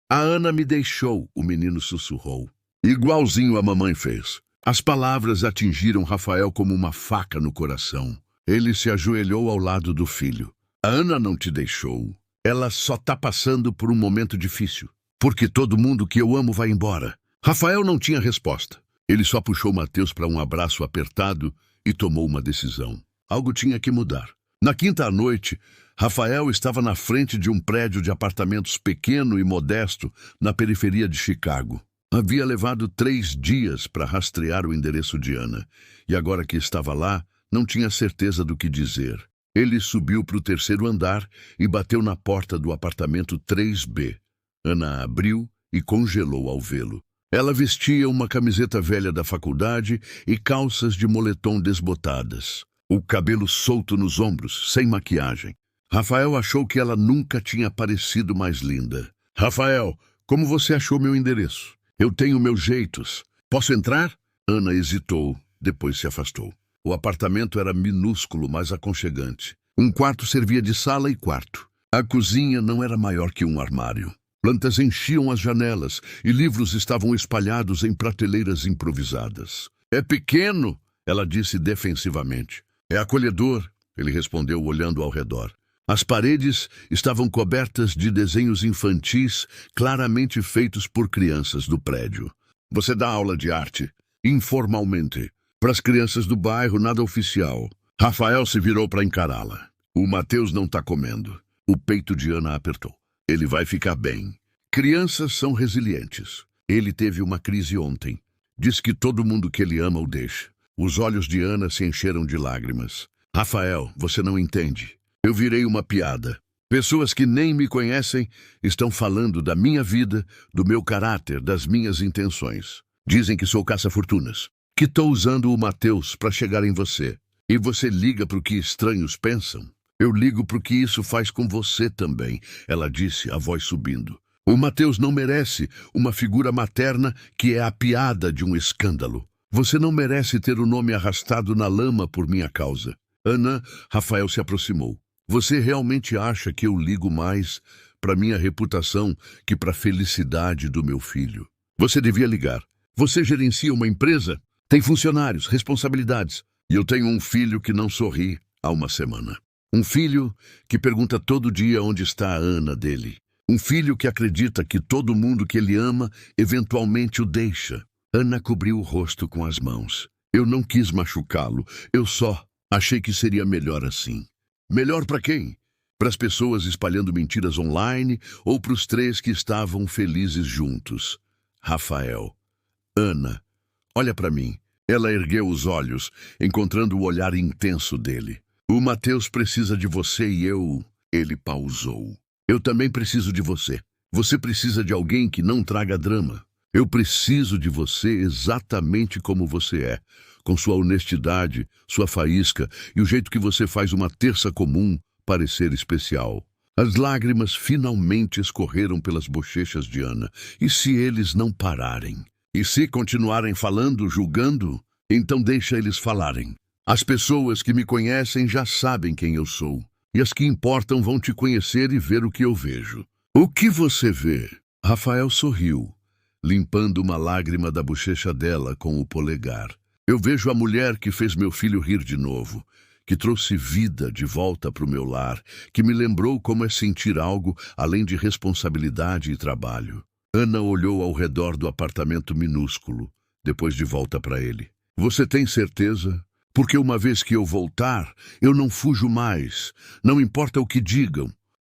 A Ana me deixou, o menino sussurrou. Igualzinho a mamãe fez. As palavras atingiram Rafael como uma faca no coração. Ele se ajoelhou ao lado do filho. A Ana não te deixou. Ela só tá passando por um momento difícil. Porque todo mundo que eu amo vai embora. Rafael não tinha resposta. Ele só puxou Mateus para um abraço apertado e tomou uma decisão. Algo tinha que mudar. Na quinta à noite, Rafael estava na frente de um prédio de apartamentos pequeno e modesto na periferia de Chicago. Havia levado 3 dias para rastrear o endereço de Ana, e agora que estava lá, não tinha certeza do que dizer. Ele subiu para o 3º andar e bateu na porta do apartamento 3B. Ana abriu e congelou ao vê-lo. Ela vestia uma camiseta velha da faculdade e calças de moletom desbotadas. O cabelo solto nos ombros, sem maquiagem. Rafael achou que ela nunca tinha parecido mais linda. Rafael, como você achou meu endereço? Eu tenho meus jeitos. Posso entrar? Ana hesitou, depois se afastou. O apartamento era minúsculo, mas aconchegante. Um quarto servia de sala e quarto. A cozinha não era maior que um armário. Plantas enchiam as janelas e livros estavam espalhados em prateleiras improvisadas. É pequeno, ela disse defensivamente. É acolhedor, ele respondeu olhando ao redor. As paredes estavam cobertas de desenhos infantis claramente feitos por crianças do prédio. Você dá aula de arte? Informalmente. Para as crianças do bairro, nada oficial. Rafael se virou para encará-la. O Mateus não está comendo. O peito de Ana apertou. Ele vai ficar bem. Crianças são resilientes. Ele teve uma crise ontem. Diz que todo mundo que ele ama o deixa. Os olhos de Ana se encheram de lágrimas. Rafael, você não entende. Eu virei uma piada. Pessoas que nem me conhecem estão falando da minha vida, do meu caráter, das minhas intenções. Dizem que sou caça-fortunas, que estou usando o Mateus para chegar em você. E você liga para o que estranhos pensam? Eu ligo para o que isso faz com você também, ela disse, a voz subindo. O Mateus não merece uma figura materna que é a piada de um escândalo. Você não merece ter o nome arrastado na lama por minha causa. Ana, Rafael se aproximou. Você realmente acha que eu ligo mais para minha reputação que para a felicidade do meu filho? Você devia ligar. Você gerencia uma empresa? Tem funcionários, responsabilidades. E eu tenho um filho que não sorri há uma semana. Um filho que pergunta todo dia onde está a Ana dele. Um filho que acredita que todo mundo que ele ama eventualmente o deixa. Ana cobriu o rosto com as mãos. Eu não quis machucá-lo. Eu só achei que seria melhor assim. Melhor para quem? Para as pessoas espalhando mentiras online ou para os 3 que estavam felizes juntos? Rafael. Ana. Olha para mim. Ela ergueu os olhos, encontrando o olhar intenso dele. O Mateus precisa de você e eu... Ele pausou. Eu também preciso de você. Você precisa de alguém que não traga drama. Eu preciso de você exatamente como você é, com sua honestidade, sua faísca e o jeito que você faz uma terça comum parecer especial. As lágrimas finalmente escorreram pelas bochechas de Ana. E se eles não pararem? E se continuarem falando, julgando? Então deixa eles falarem. As pessoas que me conhecem já sabem quem eu sou. E as que importam vão te conhecer e ver o que eu vejo. O que você vê? Rafael sorriu, limpando uma lágrima da bochecha dela com o polegar. Eu vejo a mulher que fez meu filho rir de novo, que trouxe vida de volta para o meu lar, que me lembrou como é sentir algo além de responsabilidade e trabalho. Ana olhou ao redor do apartamento minúsculo, depois de volta para ele. Você tem certeza? Porque uma vez que eu voltar, eu não fujo mais. Não importa o que digam.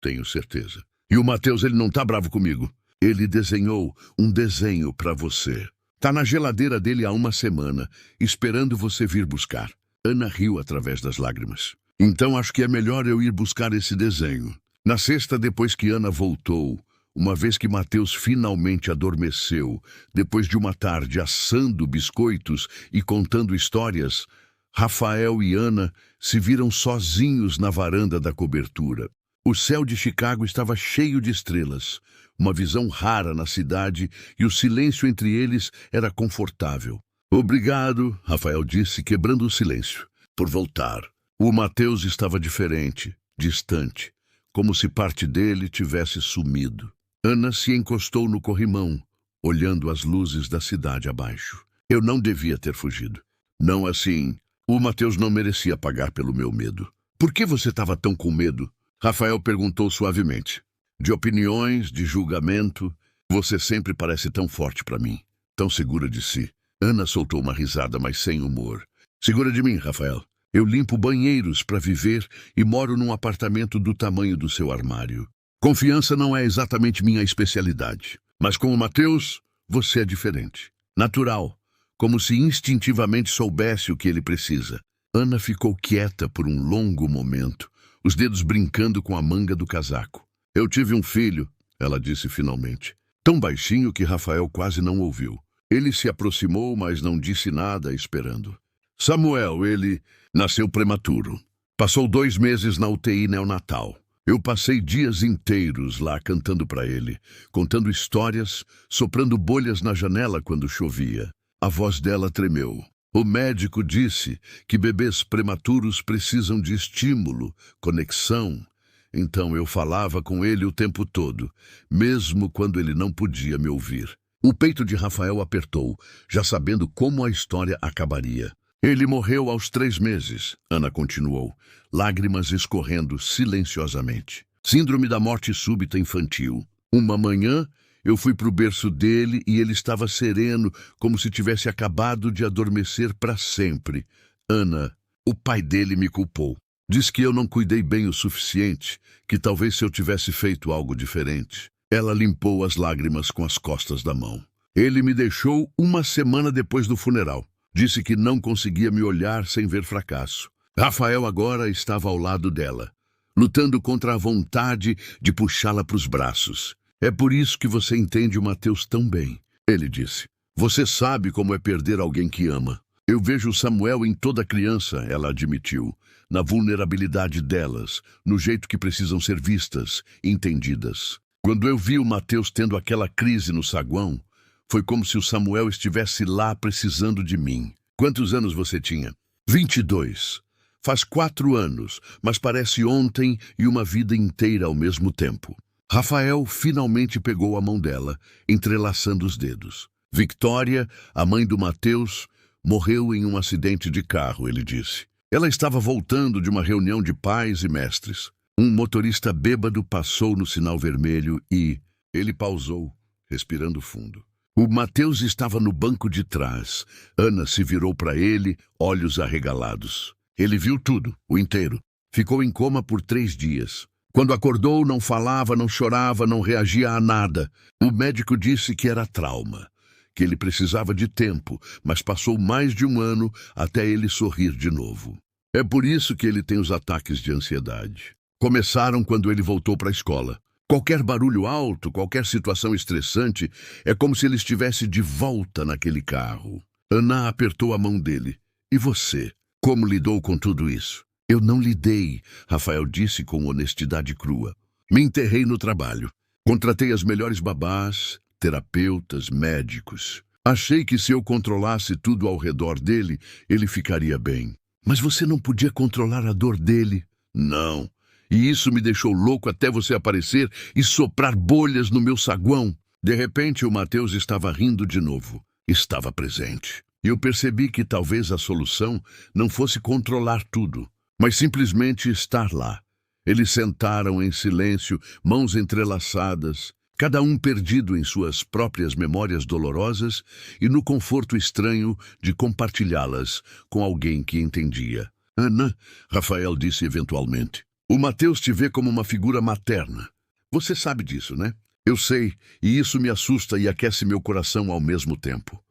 Tenho certeza. E o Mateus, ele não tá bravo comigo. Ele desenhou um desenho para você. Tá na geladeira dele há uma semana, esperando você vir buscar. Ana riu através das lágrimas. Então acho que é melhor eu ir buscar esse desenho. Na sexta, depois que Ana voltou, uma vez que Mateus finalmente adormeceu, depois de uma tarde assando biscoitos e contando histórias, Rafael e Ana se viram sozinhos na varanda da cobertura. O céu de Chicago estava cheio de estrelas, uma visão rara na cidade, e o silêncio entre eles era confortável. Obrigado, Rafael disse, quebrando o silêncio, por voltar. O Mateus estava diferente, distante, como se parte dele tivesse sumido. Ana se encostou no corrimão, olhando as luzes da cidade abaixo. Eu não devia ter fugido. Não assim. O Mateus não merecia pagar pelo meu medo. Por que você estava tão com medo? Rafael perguntou suavemente. De opiniões, de julgamento. Você sempre parece tão forte para mim, tão segura de si. Ana soltou uma risada, mas sem humor. Segura de mim, Rafael. Eu limpo banheiros para viver e moro num apartamento do tamanho do seu armário. Confiança não é exatamente minha especialidade. Mas com o Mateus, você é diferente. Natural. Como se instintivamente soubesse o que ele precisa. Ana ficou quieta por um longo momento, os dedos brincando com a manga do casaco. Eu tive um filho, ela disse finalmente. Tão baixinho que Rafael quase não ouviu. Ele se aproximou, mas não disse nada, esperando. Samuel, ele nasceu prematuro. Passou 2 meses na UTI neonatal. Eu passei dias inteiros lá cantando para ele, contando histórias, soprando bolhas na janela quando chovia. A voz dela tremeu. O médico disse que bebês prematuros precisam de estímulo, conexão. Então eu falava com ele o tempo todo, mesmo quando ele não podia me ouvir. O peito de Rafael apertou, já sabendo como a história acabaria. Ele morreu aos 3 meses, Ana continuou, lágrimas escorrendo silenciosamente. Síndrome da morte súbita infantil. Uma manhã, eu fui para o berço dele e ele estava sereno, como se tivesse acabado de adormecer para sempre. Ana, o pai dele me culpou. Diz que eu não cuidei bem o suficiente, que talvez se eu tivesse feito algo diferente. Ela limpou as lágrimas com as costas da mão. Ele me deixou 1 semana depois do funeral. Disse que não conseguia me olhar sem ver fracasso. Rafael agora estava ao lado dela, lutando contra a vontade de puxá-la para os braços. É por isso que você entende o Mateus tão bem, ele disse. Você sabe como é perder alguém que ama. Eu vejo Samuel em toda criança, ela admitiu, na vulnerabilidade delas, no jeito que precisam ser vistas, entendidas. Quando eu vi o Mateus tendo aquela crise no saguão, foi como se o Samuel estivesse lá precisando de mim. Quantos anos você tinha? 22. Faz 4 anos, mas parece ontem e uma vida inteira ao mesmo tempo. Rafael finalmente pegou a mão dela, entrelaçando os dedos. Victória, a mãe do Mateus, morreu em um acidente de carro, ele disse. Ela estava voltando de uma reunião de pais e mestres. Um motorista bêbado passou no sinal vermelho e ele pausou, respirando fundo. O Mateus estava no banco de trás. Ana se virou para ele, olhos arregalados. Ele viu tudo, o inteiro. Ficou em coma por 3 dias. Quando acordou, não falava, não chorava, não reagia a nada. O médico disse que era trauma, que ele precisava de tempo, mas passou mais de 1 ano até ele sorrir de novo. É por isso que ele tem os ataques de ansiedade. Começaram quando ele voltou para a escola. Qualquer barulho alto, qualquer situação estressante, é como se ele estivesse de volta naquele carro. Ana apertou a mão dele. E você? Como lidou com tudo isso? Eu não lidei, Rafael disse com honestidade crua. Me enterrei no trabalho. Contratei as melhores babás, terapeutas, médicos. Achei que se eu controlasse tudo ao redor dele, ele ficaria bem. Mas você não podia controlar a dor dele? Não. E isso me deixou louco até você aparecer e soprar bolhas no meu saguão. De repente, o Mateus estava rindo de novo. Estava presente. E eu percebi que talvez a solução não fosse controlar tudo, mas simplesmente estar lá. Eles sentaram em silêncio, mãos entrelaçadas, cada um perdido em suas próprias memórias dolorosas e no conforto estranho de compartilhá-las com alguém que entendia. Ana, Rafael disse eventualmente, o Mateus te vê como uma figura materna. Você sabe disso, né? Eu sei, e isso me assusta e aquece meu coração ao mesmo tempo.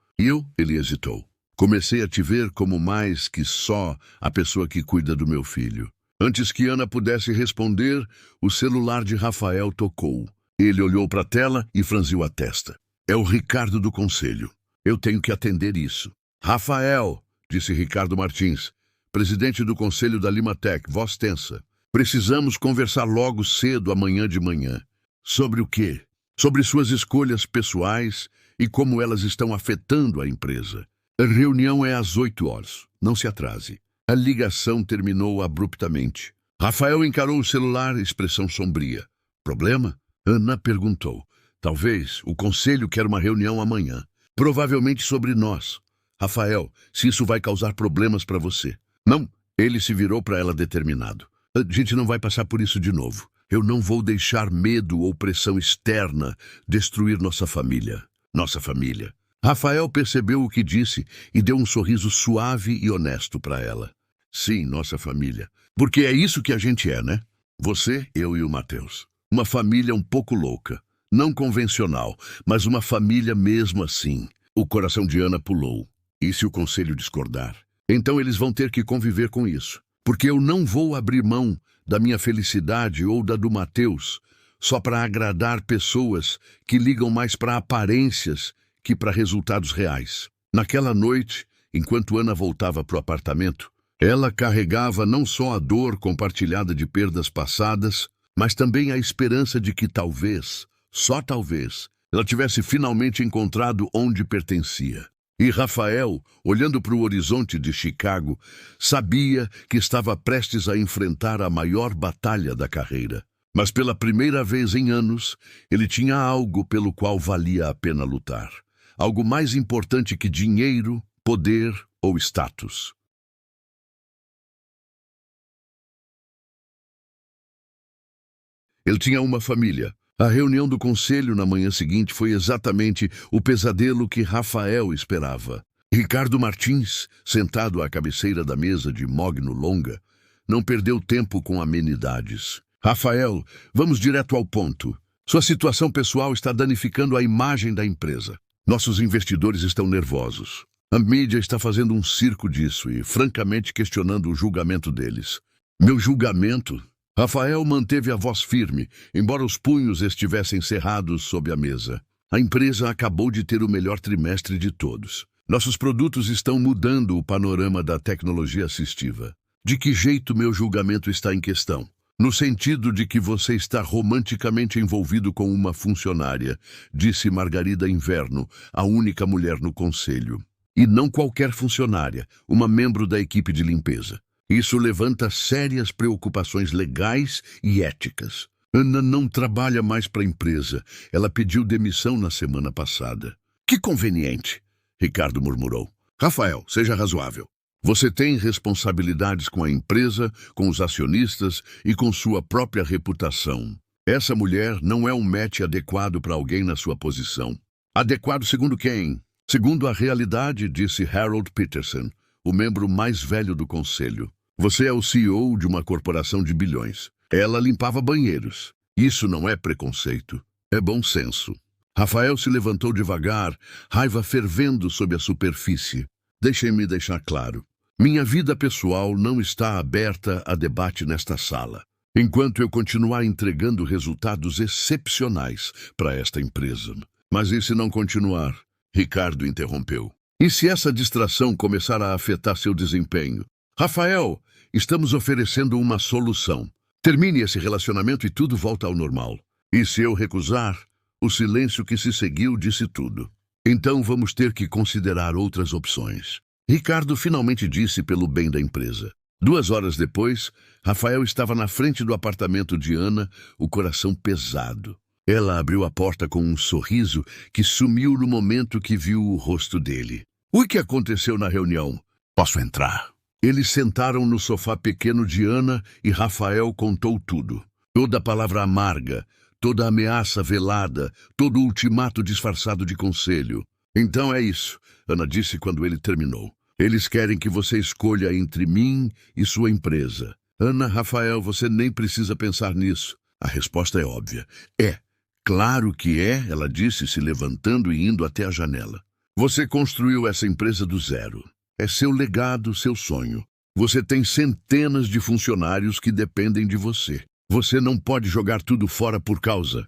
Ele hesitou. Comecei a te ver como mais que só a pessoa que cuida do meu filho. Antes que Ana pudesse responder, o celular de Rafael tocou. Ele olhou para a tela e franziu a testa. É o Ricardo do Conselho. Eu tenho que atender isso. Rafael, disse Ricardo Martins, presidente do Conselho da Limatec, voz tensa. Precisamos conversar logo cedo amanhã de manhã. Sobre o quê? Sobre suas escolhas pessoais e como elas estão afetando a empresa. A reunião é às 8 horas. Não se atrase. A ligação terminou abruptamente. Rafael encarou o celular, expressão sombria. Problema? Ana perguntou. Talvez o conselho quer uma reunião amanhã. Provavelmente sobre nós. Rafael, se isso vai causar problemas para você. Não, ele se virou para ela determinado. A gente não vai passar por isso de novo. Eu não vou deixar medo ou pressão externa destruir nossa família. Nossa família. Rafael percebeu o que disse e deu um sorriso suave e honesto para ela. Sim, nossa família. Porque é isso que a gente é, né? Você, eu e o Matheus. Uma família um pouco louca. Não convencional, mas uma família mesmo assim. O coração de Ana pulou. E se o conselho discordar? Então eles vão ter que conviver com isso. Porque eu não vou abrir mão da minha felicidade ou da do Matheus só para agradar pessoas que ligam mais para aparências que para resultados reais. Naquela noite, enquanto Ana voltava para o apartamento, ela carregava não só a dor compartilhada de perdas passadas, mas também a esperança de que talvez, só talvez, ela tivesse finalmente encontrado onde pertencia. E Rafael, olhando para o horizonte de Chicago, sabia que estava prestes a enfrentar a maior batalha da carreira. Mas pela primeira vez em anos, ele tinha algo pelo qual valia a pena lutar. Algo mais importante que dinheiro, poder ou status. Ele tinha uma família. A reunião do conselho na manhã seguinte foi exatamente o pesadelo que Rafael esperava. Ricardo Martins, sentado à cabeceira da mesa de mogno longa, não perdeu tempo com amenidades. Rafael, vamos direto ao ponto. Sua situação pessoal está danificando a imagem da empresa. Nossos investidores estão nervosos. A mídia está fazendo um circo disso e, francamente, questionando o julgamento deles. Meu julgamento? Rafael manteve a voz firme, embora os punhos estivessem cerrados sob a mesa. A empresa acabou de ter o melhor trimestre de todos. Nossos produtos estão mudando o panorama da tecnologia assistiva. De que jeito meu julgamento está em questão? No sentido de que você está romanticamente envolvido com uma funcionária, disse Margarida Inverno, a única mulher no conselho. E não qualquer funcionária, uma membro da equipe de limpeza. Isso levanta sérias preocupações legais e éticas. Ana não trabalha mais para a empresa. Ela pediu demissão na semana passada. Que conveniente, Ricardo murmurou. Rafael, seja razoável. Você tem responsabilidades com a empresa, com os acionistas e com sua própria reputação. Essa mulher não é um match adequado para alguém na sua posição. Adequado segundo quem? Segundo a realidade, disse Harold Peterson, o membro mais velho do conselho. Você é o CEO de uma corporação de bilhões. Ela limpava banheiros. Isso não é preconceito, é bom senso. Rafael se levantou devagar, raiva fervendo sob a superfície. Deixem-me deixar claro. Minha vida pessoal não está aberta a debate nesta sala, enquanto eu continuar entregando resultados excepcionais para esta empresa. Mas e se não continuar? Ricardo interrompeu. E se essa distração começar a afetar seu desempenho? Rafael, estamos oferecendo uma solução. Termine esse relacionamento e tudo volta ao normal. E se eu recusar, o silêncio que se seguiu disse tudo. Então vamos ter que considerar outras opções. Ricardo finalmente disse pelo bem da empresa. 2 horas depois, Rafael estava na frente do apartamento de Ana, o coração pesado. Ela abriu a porta com um sorriso que sumiu no momento que viu o rosto dele. O que aconteceu na reunião? Posso entrar? Eles sentaram no sofá pequeno de Ana e Rafael contou tudo. Toda a palavra amarga, toda a ameaça velada, todo o ultimato disfarçado de conselho. Então é isso, Ana disse quando ele terminou. Eles querem que você escolha entre mim e sua empresa. Ana, Rafael, você nem precisa pensar nisso. A resposta é óbvia. É. Claro que é, ela disse, se levantando e indo até a janela. Você construiu essa empresa do zero. É seu legado, seu sonho. Você tem centenas de funcionários que dependem de você. Você não pode jogar tudo fora por causa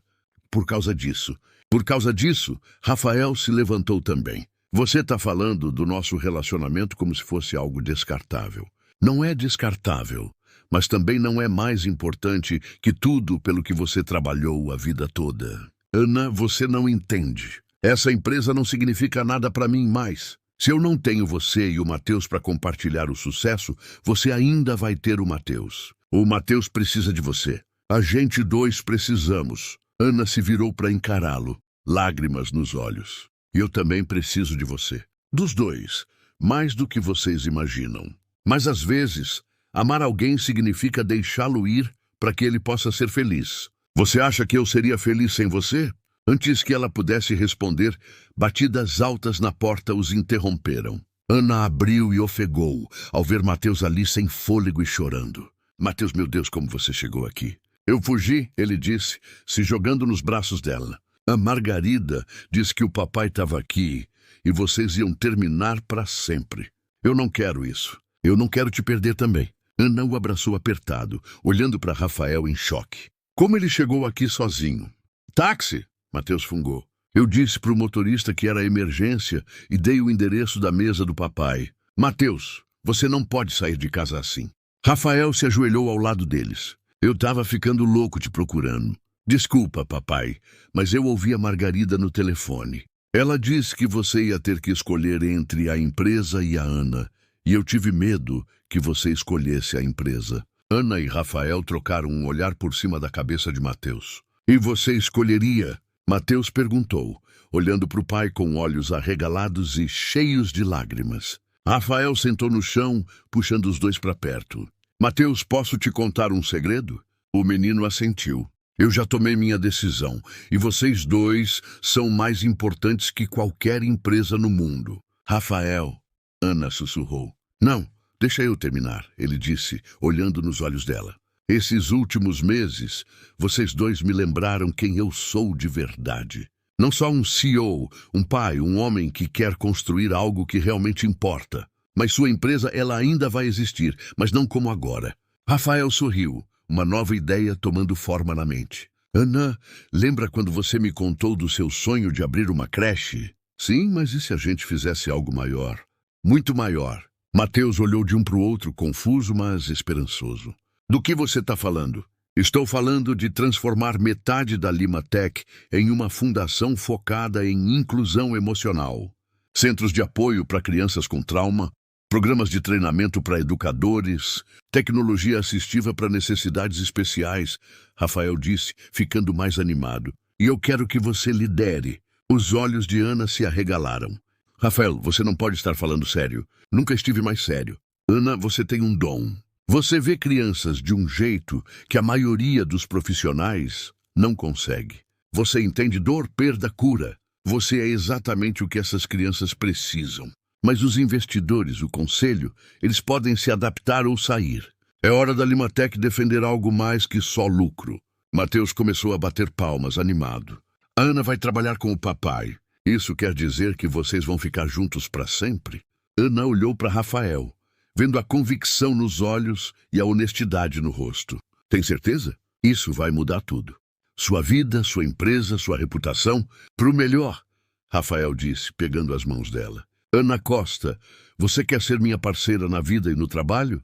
disso. Por causa disso, Rafael se levantou também. Você está falando do nosso relacionamento como se fosse algo descartável. Não é descartável, mas também não é mais importante que tudo pelo que você trabalhou a vida toda. Ana, você não entende. Essa empresa não significa nada para mim mais. Se eu não tenho você e o Matheus para compartilhar o sucesso, você ainda vai ter o Matheus. O Matheus precisa de você. A gente dois precisamos. Ana se virou para encará-lo, lágrimas nos olhos. E eu também preciso de você. Dos dois. mais do que vocês imaginam. Mas às vezes, amar alguém significa deixá-lo ir para que ele possa ser feliz. Você acha que eu seria feliz sem você? Antes que ela pudesse responder, batidas altas na porta os interromperam. Ana abriu e ofegou ao ver Mateus ali sem fôlego e chorando. Mateus, meu Deus, como você chegou aqui? Eu fugi, ele disse, se jogando nos braços dela. A Margarida disse que o papai estava aqui e vocês iam terminar para sempre. Eu não quero isso. Eu não quero te perder também. Ana o abraçou apertado, olhando para Rafael em choque. Como ele chegou aqui sozinho? Táxi! Mateus fungou. Eu disse para o motorista que era emergência e dei o endereço da mesa do papai. Mateus, você não pode sair de casa assim. Rafael se ajoelhou ao lado deles. Eu estava ficando louco te procurando. Desculpa, papai, mas eu ouvi a Margarida no telefone. Ela disse que você ia ter que escolher entre a empresa e a Ana, e eu tive medo que você escolhesse a empresa. Ana e Rafael trocaram um olhar por cima da cabeça de Mateus. E você escolheria? Mateus perguntou, olhando para o pai com olhos arregalados e cheios de lágrimas. Rafael sentou no chão, puxando os dois para perto. Mateus, posso te contar um segredo? O menino assentiu. Eu já tomei minha decisão, e vocês dois são mais importantes que qualquer empresa no mundo. Rafael, Ana sussurrou. Não, deixa eu terminar, ele disse, olhando nos olhos dela. Esses últimos meses, vocês dois me lembraram quem eu sou de verdade. Não só um CEO, um pai, um homem que quer construir algo que realmente importa. Mas sua empresa, ela ainda vai existir, mas não como agora. Rafael sorriu, uma nova ideia tomando forma na mente. Ana, lembra quando você me contou do seu sonho de abrir uma creche? Sim, mas e se a gente fizesse algo maior? Muito maior. Mateus olhou de um para o outro, confuso, mas esperançoso. Do que você está falando? Estou falando de transformar metade da Limatec em uma fundação focada em inclusão emocional. Centros de apoio para crianças com trauma, programas de treinamento para educadores, tecnologia assistiva para necessidades especiais, Rafael disse, ficando mais animado. E eu quero que você lidere. Os olhos de Ana se arregalaram. Rafael, você não pode estar falando sério. Nunca estive mais sério. Ana, você tem um dom. Você vê crianças de um jeito que a maioria dos profissionais não consegue. Você entende dor, perda, cura. Você é exatamente o que essas crianças precisam. Mas os investidores, o conselho, eles podem se adaptar ou sair. É hora da Limatec defender algo mais que só lucro. Mateus começou a bater palmas, animado. A Ana vai trabalhar com o papai. Isso quer dizer que vocês vão ficar juntos para sempre? Ana olhou para Rafael, vendo a convicção nos olhos e a honestidade no rosto. Tem certeza? Isso vai mudar tudo. Sua vida, sua empresa, sua reputação, para o melhor, Rafael disse, pegando as mãos dela. Ana Costa, você quer ser minha parceira na vida e no trabalho?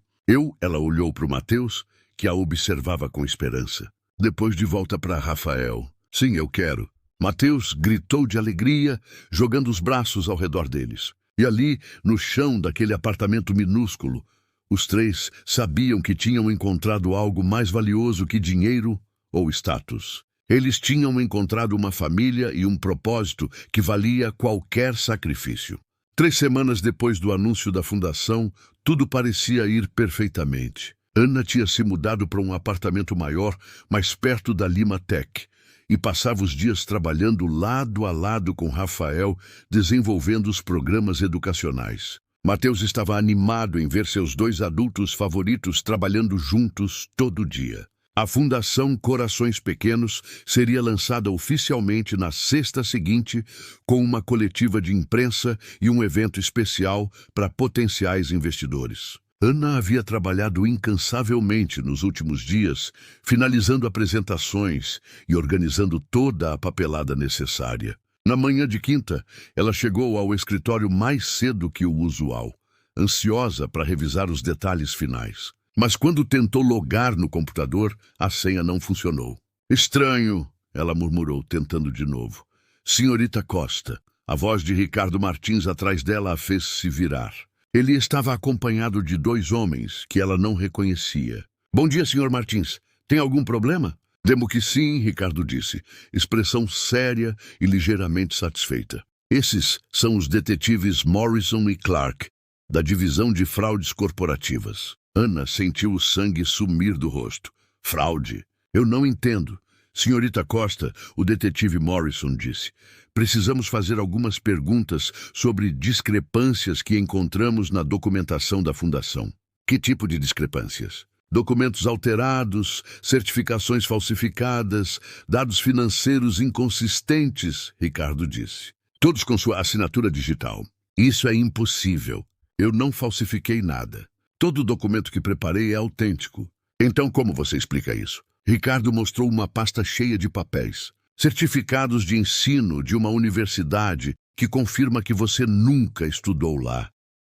Ela olhou para o Mateus, que a observava com esperança. Depois de volta para Rafael. Sim, eu quero. Mateus gritou de alegria, jogando os braços ao redor deles. E ali, no chão daquele apartamento minúsculo, os três sabiam que tinham encontrado algo mais valioso que dinheiro ou status. Eles tinham encontrado uma família e um propósito que valia qualquer sacrifício. 3 semanas depois do anúncio da fundação, tudo parecia ir perfeitamente. Ana tinha se mudado para um apartamento maior, mais perto da Limatec, e passava os dias trabalhando lado a lado com Rafael, desenvolvendo os programas educacionais. Mateus estava animado em ver seus 2 adultos favoritos trabalhando juntos todo dia. A Fundação Corações Pequenos seria lançada oficialmente na sexta seguinte, com uma coletiva de imprensa e um evento especial para potenciais investidores. Ana havia trabalhado incansavelmente nos últimos dias, finalizando apresentações e organizando toda a papelada necessária. Na manhã de quinta, ela chegou ao escritório mais cedo que o usual, ansiosa para revisar os detalhes finais. Mas quando tentou logar no computador, a senha não funcionou. Estranho, ela murmurou, tentando de novo. Senhorita Costa, a voz de Ricardo Martins atrás dela a fez se virar. Ele estava acompanhado de 2 homens que ela não reconhecia. Bom dia, senhor Martins. Tem algum problema? Temo que sim, Ricardo disse, expressão séria e ligeiramente satisfeita. Esses são os detetives Morrison e Clark. da divisão de fraudes corporativas. Ana sentiu o sangue sumir do rosto. Fraude? Eu não entendo. Senhorita Costa, o detetive Morrison disse. Precisamos fazer algumas perguntas sobre discrepâncias que encontramos na documentação da fundação. Que tipo de discrepâncias? Documentos alterados, certificações falsificadas, dados financeiros inconsistentes, Ricardo disse. Todos com sua assinatura digital. Isso é impossível. Eu não falsifiquei nada. Todo documento que preparei é autêntico. Então, como você explica isso? Ricardo mostrou uma pasta cheia de papéis. Certificados de ensino de uma universidade que confirma que você nunca estudou lá.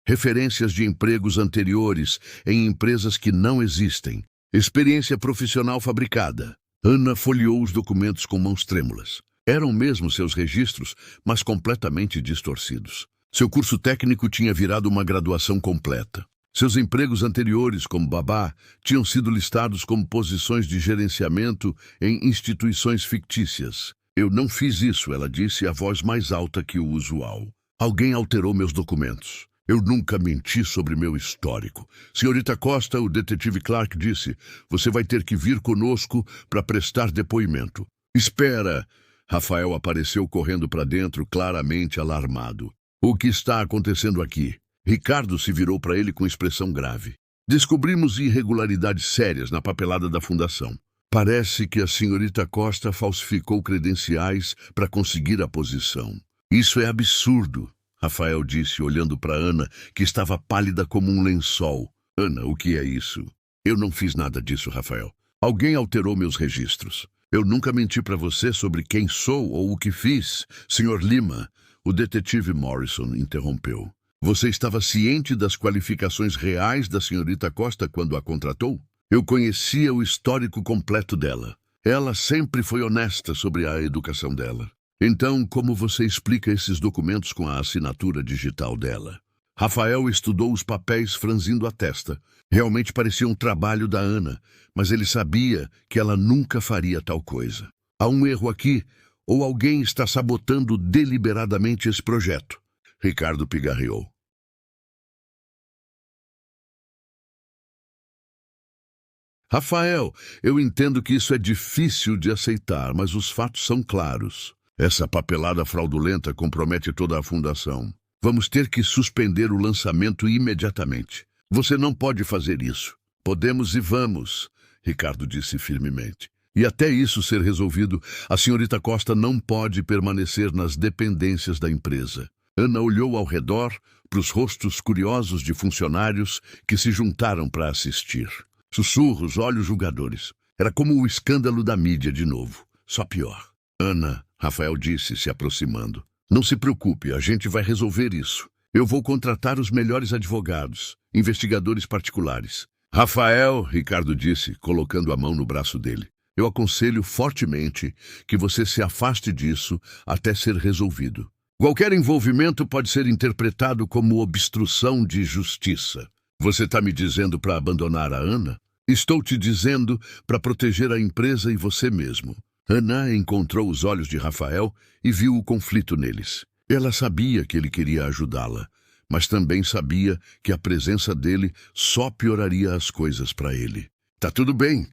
Referências de empregos anteriores em empresas que não existem. Experiência profissional fabricada. Ana folheou os documentos com mãos trêmulas. Eram mesmo seus registros, mas completamente distorcidos. Seu curso técnico tinha virado uma graduação completa. Seus empregos anteriores como babá tinham sido listados como posições de gerenciamento em instituições fictícias. Eu não fiz isso, ela disse, a voz mais alta que o usual. Alguém alterou meus documentos. Eu nunca menti sobre meu histórico. Senhorita Costa, o detetive Clark disse, você vai ter que vir conosco para prestar depoimento. Espera! Rafael apareceu correndo para dentro, claramente alarmado. O que está acontecendo aqui? Ricardo se virou para ele com expressão grave. Descobrimos irregularidades sérias na papelada da fundação. Parece que a senhorita Costa falsificou credenciais para conseguir a posição. Isso é absurdo, Rafael disse, olhando para Ana, que estava pálida como um lençol. Ana, o que é isso? Eu não fiz nada disso, Rafael. Alguém alterou meus registros. Eu nunca menti para você sobre quem sou ou o que fiz. Senhor Lima, o detetive Morrison interrompeu. Você estava ciente das qualificações reais da senhorita Costa quando a contratou? Eu conhecia o histórico completo dela. Ela sempre foi honesta sobre a educação dela. Então, como você explica esses documentos com a assinatura digital dela? Rafael estudou os papéis franzindo a testa. Realmente parecia um trabalho da Ana, mas ele sabia que ela nunca faria tal coisa. Há um erro aqui, ou alguém está sabotando deliberadamente esse projeto. Ricardo pigarreou. Rafael, eu entendo que isso é difícil de aceitar, mas os fatos são claros. Essa papelada fraudulenta compromete toda a fundação. Vamos ter que suspender o lançamento imediatamente. Você não pode fazer isso. Podemos e vamos, Ricardo disse firmemente. E até isso ser resolvido, a senhorita Costa não pode permanecer nas dependências da empresa. Ana olhou ao redor para os rostos curiosos de funcionários que se juntaram para assistir. Sussurros, olhos julgadores. Era como o escândalo da mídia de novo. Só pior. Ana, Rafael disse, se aproximando. Não se preocupe, a gente vai resolver isso. Eu vou contratar os melhores advogados, investigadores particulares. Rafael, Ricardo disse, colocando a mão no braço dele. Eu aconselho fortemente que você se afaste disso até ser resolvido. Qualquer envolvimento pode ser interpretado como obstrução de justiça. Você está me dizendo para abandonar a Ana? Estou te dizendo para proteger a empresa e você mesmo. Ana encontrou os olhos de Rafael e viu o conflito neles. Ela sabia que ele queria ajudá-la, mas também sabia que a presença dele só pioraria as coisas para ele. Tá tudo bem,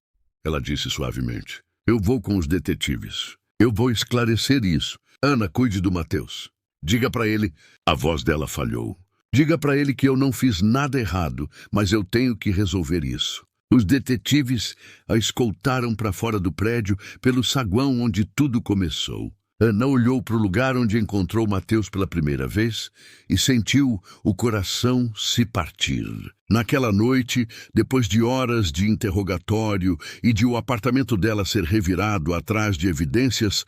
ela disse suavemente. Eu vou com os detetives. Eu vou esclarecer isso. Ana, cuide do Matheus. Diga para ele... A voz dela falhou. Diga para ele que eu não fiz nada errado, mas eu tenho que resolver isso. Os detetives a escoltaram para fora do prédio pelo saguão onde tudo começou. Ana olhou para o lugar onde encontrou Matheus pela primeira vez e sentiu o coração se partir. Naquela noite, depois de horas de interrogatório e de o apartamento dela ser revirado atrás de evidências,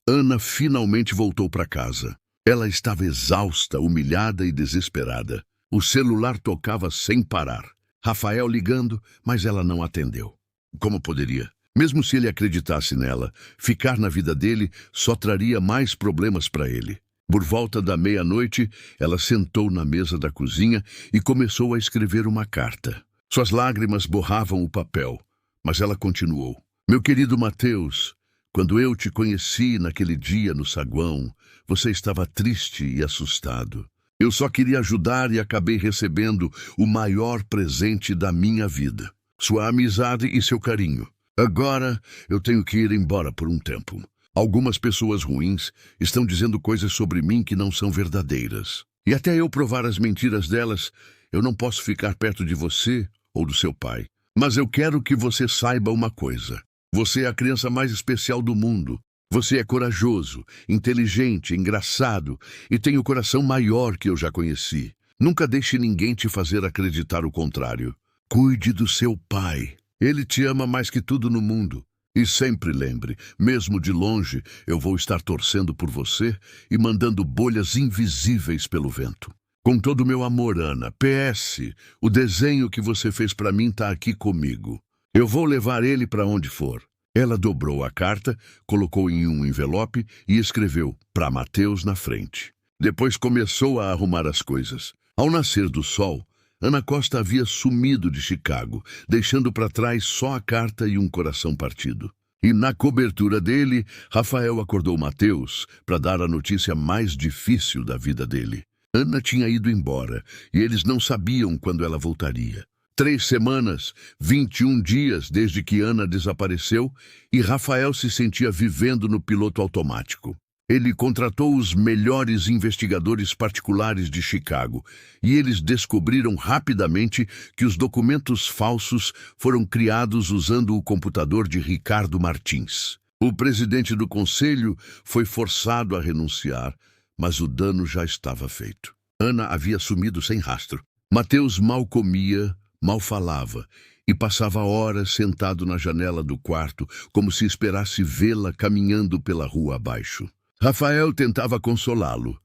Ana finalmente voltou para casa. Ela estava exausta, humilhada e desesperada. O celular tocava sem parar. Rafael ligando, mas ela não atendeu. Como poderia? Mesmo se ele acreditasse nela, ficar na vida dele só traria mais problemas para ele. Por volta da meia-noite, ela sentou na mesa da cozinha e começou a escrever uma carta. Suas lágrimas borravam o papel, mas ela continuou. Meu querido Matheus, quando eu te conheci naquele dia no saguão, você estava triste e assustado. Eu só queria ajudar e acabei recebendo o maior presente da minha vida. Sua amizade e seu carinho. Agora eu tenho que ir embora por um tempo. Algumas pessoas ruins estão dizendo coisas sobre mim que não são verdadeiras. E até eu provar as mentiras delas, eu não posso ficar perto de você ou do seu pai. Mas eu quero que você saiba uma coisa. Você é a criança mais especial do mundo. Você é corajoso, inteligente, engraçado e tem o coração maior que eu já conheci. Nunca deixe ninguém te fazer acreditar o contrário. Cuide do seu pai. Ele te ama mais que tudo no mundo. E sempre lembre, mesmo de longe, eu vou estar torcendo por você e mandando bolhas invisíveis pelo vento. Com todo o meu amor, Ana. PS, o desenho que você fez para mim está aqui comigo. Eu vou levar ele para onde for. Ela dobrou a carta, colocou em um envelope e escreveu para Mateus na frente. Depois começou a arrumar as coisas. Ao nascer do sol, Ana Costa havia sumido de Chicago, deixando para trás só a carta e um coração partido. E na cobertura dele, Rafael acordou Mateus para dar a notícia mais difícil da vida dele. Ana tinha ido embora e eles não sabiam quando ela voltaria. 3 semanas, 21 dias desde que Ana desapareceu e Rafael se sentia vivendo no piloto automático. Ele contratou os melhores investigadores particulares de Chicago e eles descobriram rapidamente que os documentos falsos foram criados usando o computador de Ricardo Martins. O presidente do conselho foi forçado a renunciar, mas o dano já estava feito. Ana havia sumido sem rastro. Mateus mal comia, mal falava e passava horas sentado na janela do quarto, como se esperasse vê-la caminhando pela rua abaixo. Rafael tentava consolá-lo.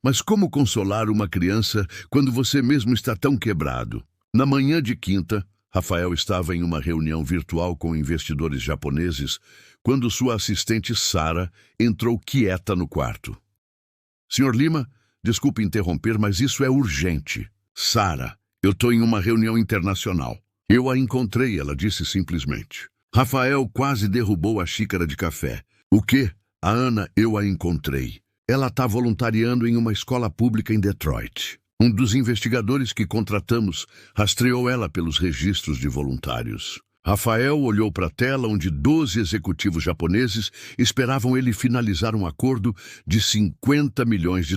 Mas como consolar uma criança quando você mesmo está tão quebrado? Na manhã de quinta, Rafael estava em uma reunião virtual com investidores japoneses quando sua assistente Sara entrou quieta no quarto. Senhor Lima, desculpe interromper, mas isso é urgente. Sara, eu estou em uma reunião internacional. Eu a encontrei, ela disse simplesmente. Rafael quase derrubou a xícara de café. O quê? A Ana, eu a encontrei. Ela está voluntariando em uma escola pública em Detroit. Um dos investigadores que contratamos rastreou ela pelos registros de voluntários. Rafael olhou para a tela onde 12 executivos japoneses esperavam ele finalizar um acordo de $50 milhões.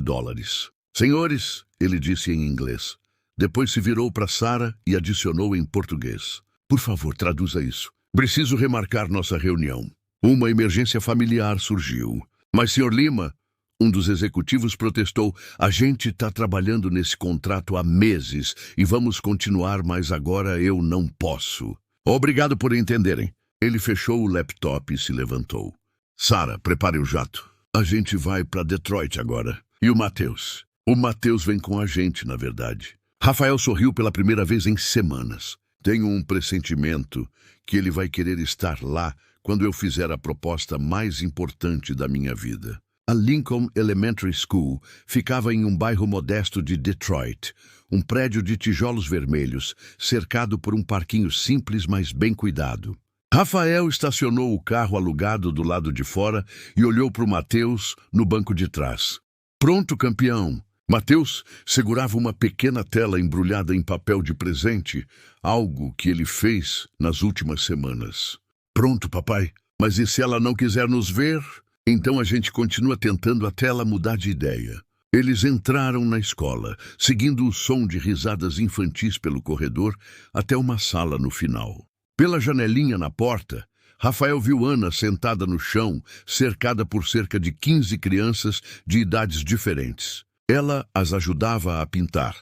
Senhores, ele disse em inglês. Depois se virou para Sara e adicionou em português. Por favor, traduza isso. Preciso remarcar nossa reunião. Uma emergência familiar surgiu. Mas, Sr. Lima, um dos executivos protestou, a gente está trabalhando nesse contrato há meses e vamos continuar, mas agora eu não posso. Obrigado por entenderem. Ele fechou o laptop e se levantou. Sara, prepare o jato. A gente vai para Detroit agora. E o Mateus? O Mateus vem com a gente, na verdade. Rafael sorriu pela primeira vez em semanas. Tenho um pressentimento que ele vai querer estar lá quando eu fizer a proposta mais importante da minha vida. A Lincoln Elementary School ficava em um bairro modesto de Detroit, um prédio de tijolos vermelhos, cercado por um parquinho simples, mas bem cuidado. Rafael estacionou o carro alugado do lado de fora e olhou para o Mateus no banco de trás. Pronto, campeão! Mateus segurava uma pequena tela embrulhada em papel de presente, algo que ele fez nas últimas semanas. Pronto, papai. Mas e se ela não quiser nos ver? Então a gente continua tentando até ela mudar de ideia. Eles entraram na escola, seguindo o som de risadas infantis pelo corredor até uma sala no final. Pela janelinha na porta, Rafael viu Ana sentada no chão, cercada por cerca de 15 crianças de idades diferentes. Ela as ajudava a pintar,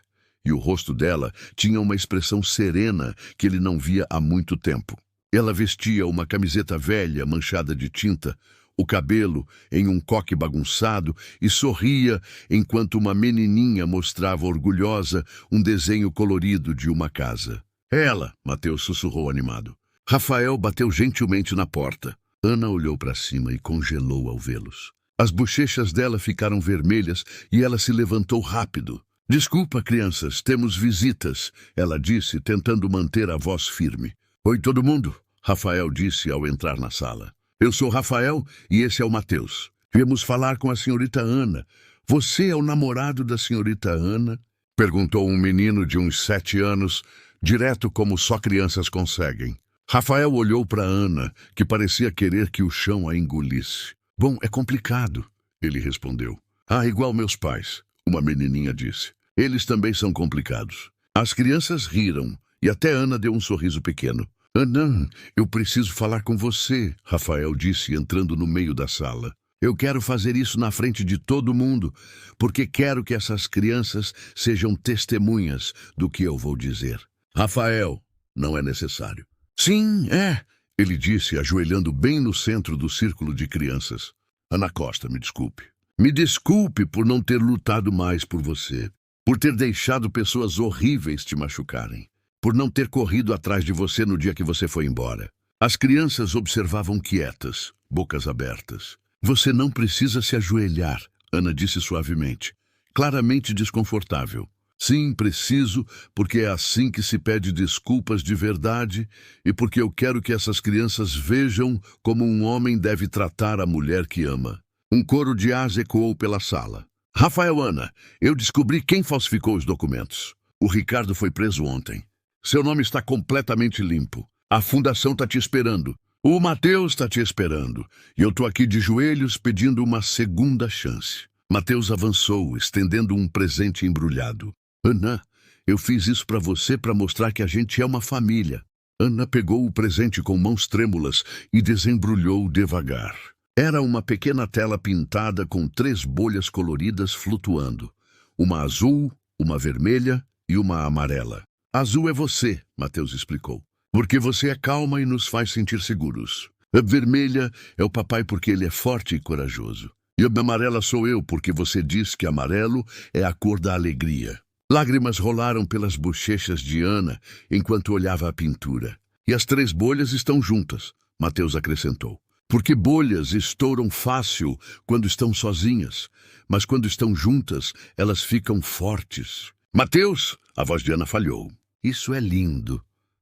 e o rosto dela tinha uma expressão serena que ele não via há muito tempo. Ela vestia uma camiseta velha manchada de tinta, o cabelo em um coque bagunçado e sorria enquanto uma menininha mostrava orgulhosa um desenho colorido de uma casa. Ela, Mateus sussurrou animado. Rafael bateu gentilmente na porta. Ana olhou para cima e congelou ao vê-los. As bochechas dela ficaram vermelhas e ela se levantou rápido. Desculpa, crianças, temos visitas, ela disse, tentando manter a voz firme. Oi, todo mundo, Rafael disse ao entrar na sala. Eu sou Rafael e esse é o Mateus. Viemos falar com a senhorita Ana. Você é o namorado da senhorita Ana? Perguntou um menino de uns 7 anos, direto como só crianças conseguem. Rafael olhou para Ana, que parecia querer que o chão a engolisse. Bom, é complicado, ele respondeu. Ah, igual meus pais, uma menininha disse. Eles também são complicados. As crianças riram, e até Ana deu um sorriso pequeno. Ana, eu preciso falar com você, Rafael disse, entrando no meio da sala. Eu quero fazer isso na frente de todo mundo, porque quero que essas crianças sejam testemunhas do que eu vou dizer. Rafael, não é necessário. Sim, é, ele disse, ajoelhando bem no centro do círculo de crianças. Ana Costa, me desculpe. Me desculpe por não ter lutado mais por você, por ter deixado pessoas horríveis te machucarem, por não ter corrido atrás de você no dia que você foi embora. As crianças observavam quietas, bocas abertas. Você não precisa se ajoelhar, Ana disse suavemente, claramente desconfortável. Sim, preciso, porque é assim que se pede desculpas de verdade e porque eu quero que essas crianças vejam como um homem deve tratar a mulher que ama. Um coro de ás ecoou pela sala. Rafael, Ana, eu descobri quem falsificou os documentos. O Ricardo foi preso ontem. Seu nome está completamente limpo. A fundação está te esperando. O Mateus está te esperando. E eu estou aqui de joelhos pedindo uma segunda chance. Mateus avançou, estendendo um presente embrulhado. Ana, eu fiz isso para você para mostrar que a gente é uma família. Ana pegou o presente com mãos trêmulas e desembrulhou devagar. Era uma pequena tela pintada com 3 bolhas coloridas flutuando. Uma azul, uma vermelha e uma amarela. Azul é você, Mateus explicou, porque você é calma e nos faz sentir seguros. A vermelha é o papai porque ele é forte e corajoso. E a amarela sou eu porque você diz que amarelo é a cor da alegria. Lágrimas rolaram pelas bochechas de Ana enquanto olhava a pintura. E as 3 bolhas estão juntas, Mateus acrescentou. Porque bolhas estouram fácil quando estão sozinhas, mas quando estão juntas, elas ficam fortes. Mateus, a voz de Ana falhou. Isso é lindo.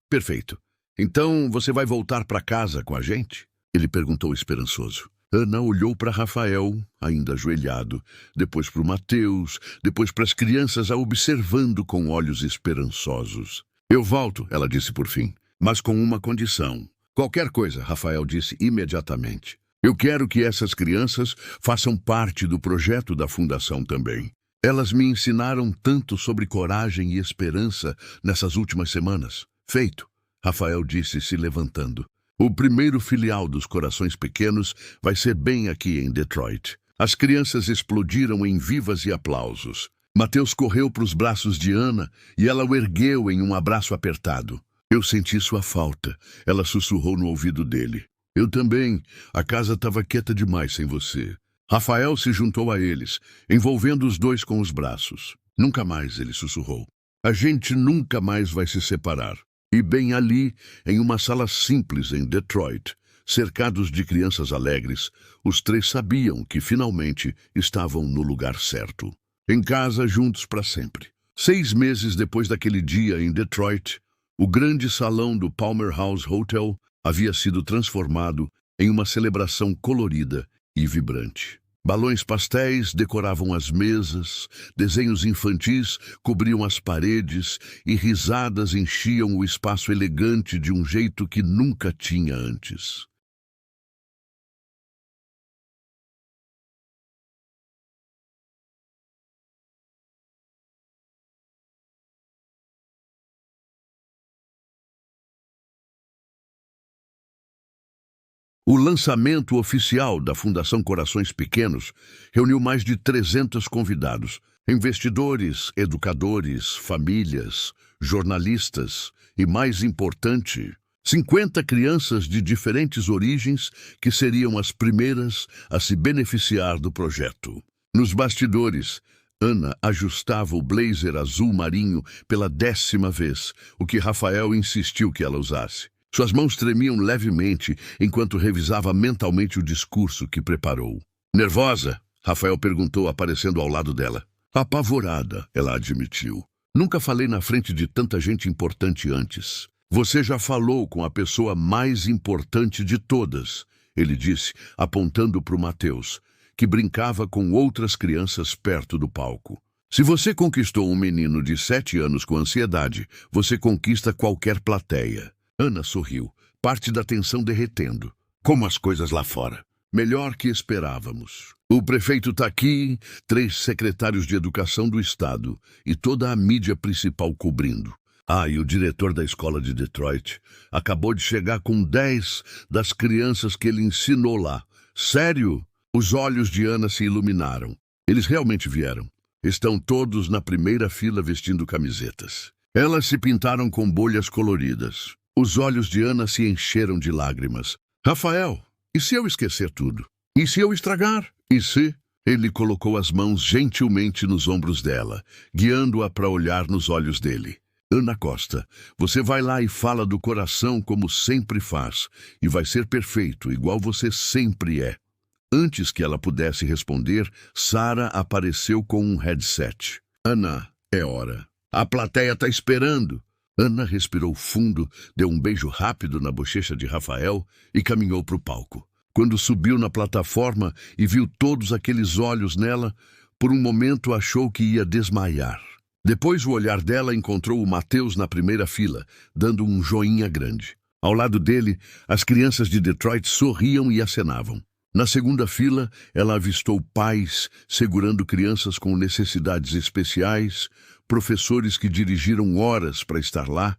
Perfeito. Então você vai voltar para casa com a gente? Ele perguntou esperançoso. Ana olhou para Rafael, ainda ajoelhado, depois para o Mateus, depois para as crianças a observando com olhos esperançosos. Eu volto, ela disse por fim, mas com uma condição. Qualquer coisa, Rafael disse imediatamente. Eu quero que essas crianças façam parte do projeto da Fundação também. Elas me ensinaram tanto sobre coragem e esperança nessas últimas semanas. Feito, Rafael disse se levantando. O primeiro filial dos Corações Pequenos vai ser bem aqui em Detroit. As crianças explodiram em vivas e aplausos. Mateus correu para os braços de Ana e ela o ergueu em um abraço apertado. Eu senti sua falta, ela sussurrou no ouvido dele. Eu também, a casa estava quieta demais sem você. Rafael se juntou a eles, envolvendo os dois com os braços. Nunca mais, ele sussurrou. A gente nunca mais vai se separar. E bem ali, em uma sala simples em Detroit, cercados de crianças alegres, os 3 sabiam que finalmente estavam no lugar certo. Em casa, juntos para sempre. 6 meses depois daquele dia em Detroit, o grande salão do Palmer House Hotel havia sido transformado em uma celebração colorida e vibrante. Balões pastéis decoravam as mesas, desenhos infantis cobriam as paredes e risadas enchiam o espaço elegante de um jeito que nunca tinha antes. O lançamento oficial da Fundação Corações Pequenos reuniu mais de 300 convidados, investidores, educadores, famílias, jornalistas e, mais importante, 50 crianças de diferentes origens que seriam as primeiras a se beneficiar do projeto. Nos bastidores, Ana ajustava o blazer azul marinho pela 10ª vez, o que Rafael insistiu que ela usasse. Suas mãos tremiam levemente enquanto revisava mentalmente o discurso que preparou. Nervosa? Rafael perguntou, aparecendo ao lado dela. Apavorada, ela admitiu. Nunca falei na frente de tanta gente importante antes. Você já falou com a pessoa mais importante de todas, ele disse, apontando para o Mateus, que brincava com outras crianças perto do palco. Se você conquistou um menino de 7 anos com ansiedade, você conquista qualquer plateia. Ana sorriu, parte da tensão derretendo. Como as coisas lá fora. Melhor que esperávamos. O prefeito está aqui, 3 secretários de educação do estado e toda a mídia principal cobrindo. E o diretor da escola de Detroit acabou de chegar com 10 das crianças que ele ensinou lá. Sério? Os olhos de Ana se iluminaram. Eles realmente vieram. Estão todos na primeira fila vestindo camisetas. Elas se pintaram com bolhas coloridas. Os olhos de Ana se encheram de lágrimas. Rafael, e se eu esquecer tudo? E se eu estragar? E se? Ele colocou as mãos gentilmente nos ombros dela, guiando-a para olhar nos olhos dele. Ana Costa, você vai lá e fala do coração como sempre faz, e vai ser perfeito, igual você sempre é. Antes que ela pudesse responder, Sara apareceu com um headset. Ana, é hora. A plateia está esperando. Ana respirou fundo, deu um beijo rápido na bochecha de Rafael e caminhou para o palco. Quando subiu na plataforma e viu todos aqueles olhos nela, por um momento achou que ia desmaiar. Depois o olhar dela encontrou o Mateus na primeira fila, dando um joinha grande. Ao lado dele, as crianças de Detroit sorriam e acenavam. Na segunda fila, ela avistou pais segurando crianças com necessidades especiais, professores que dirigiram horas para estar lá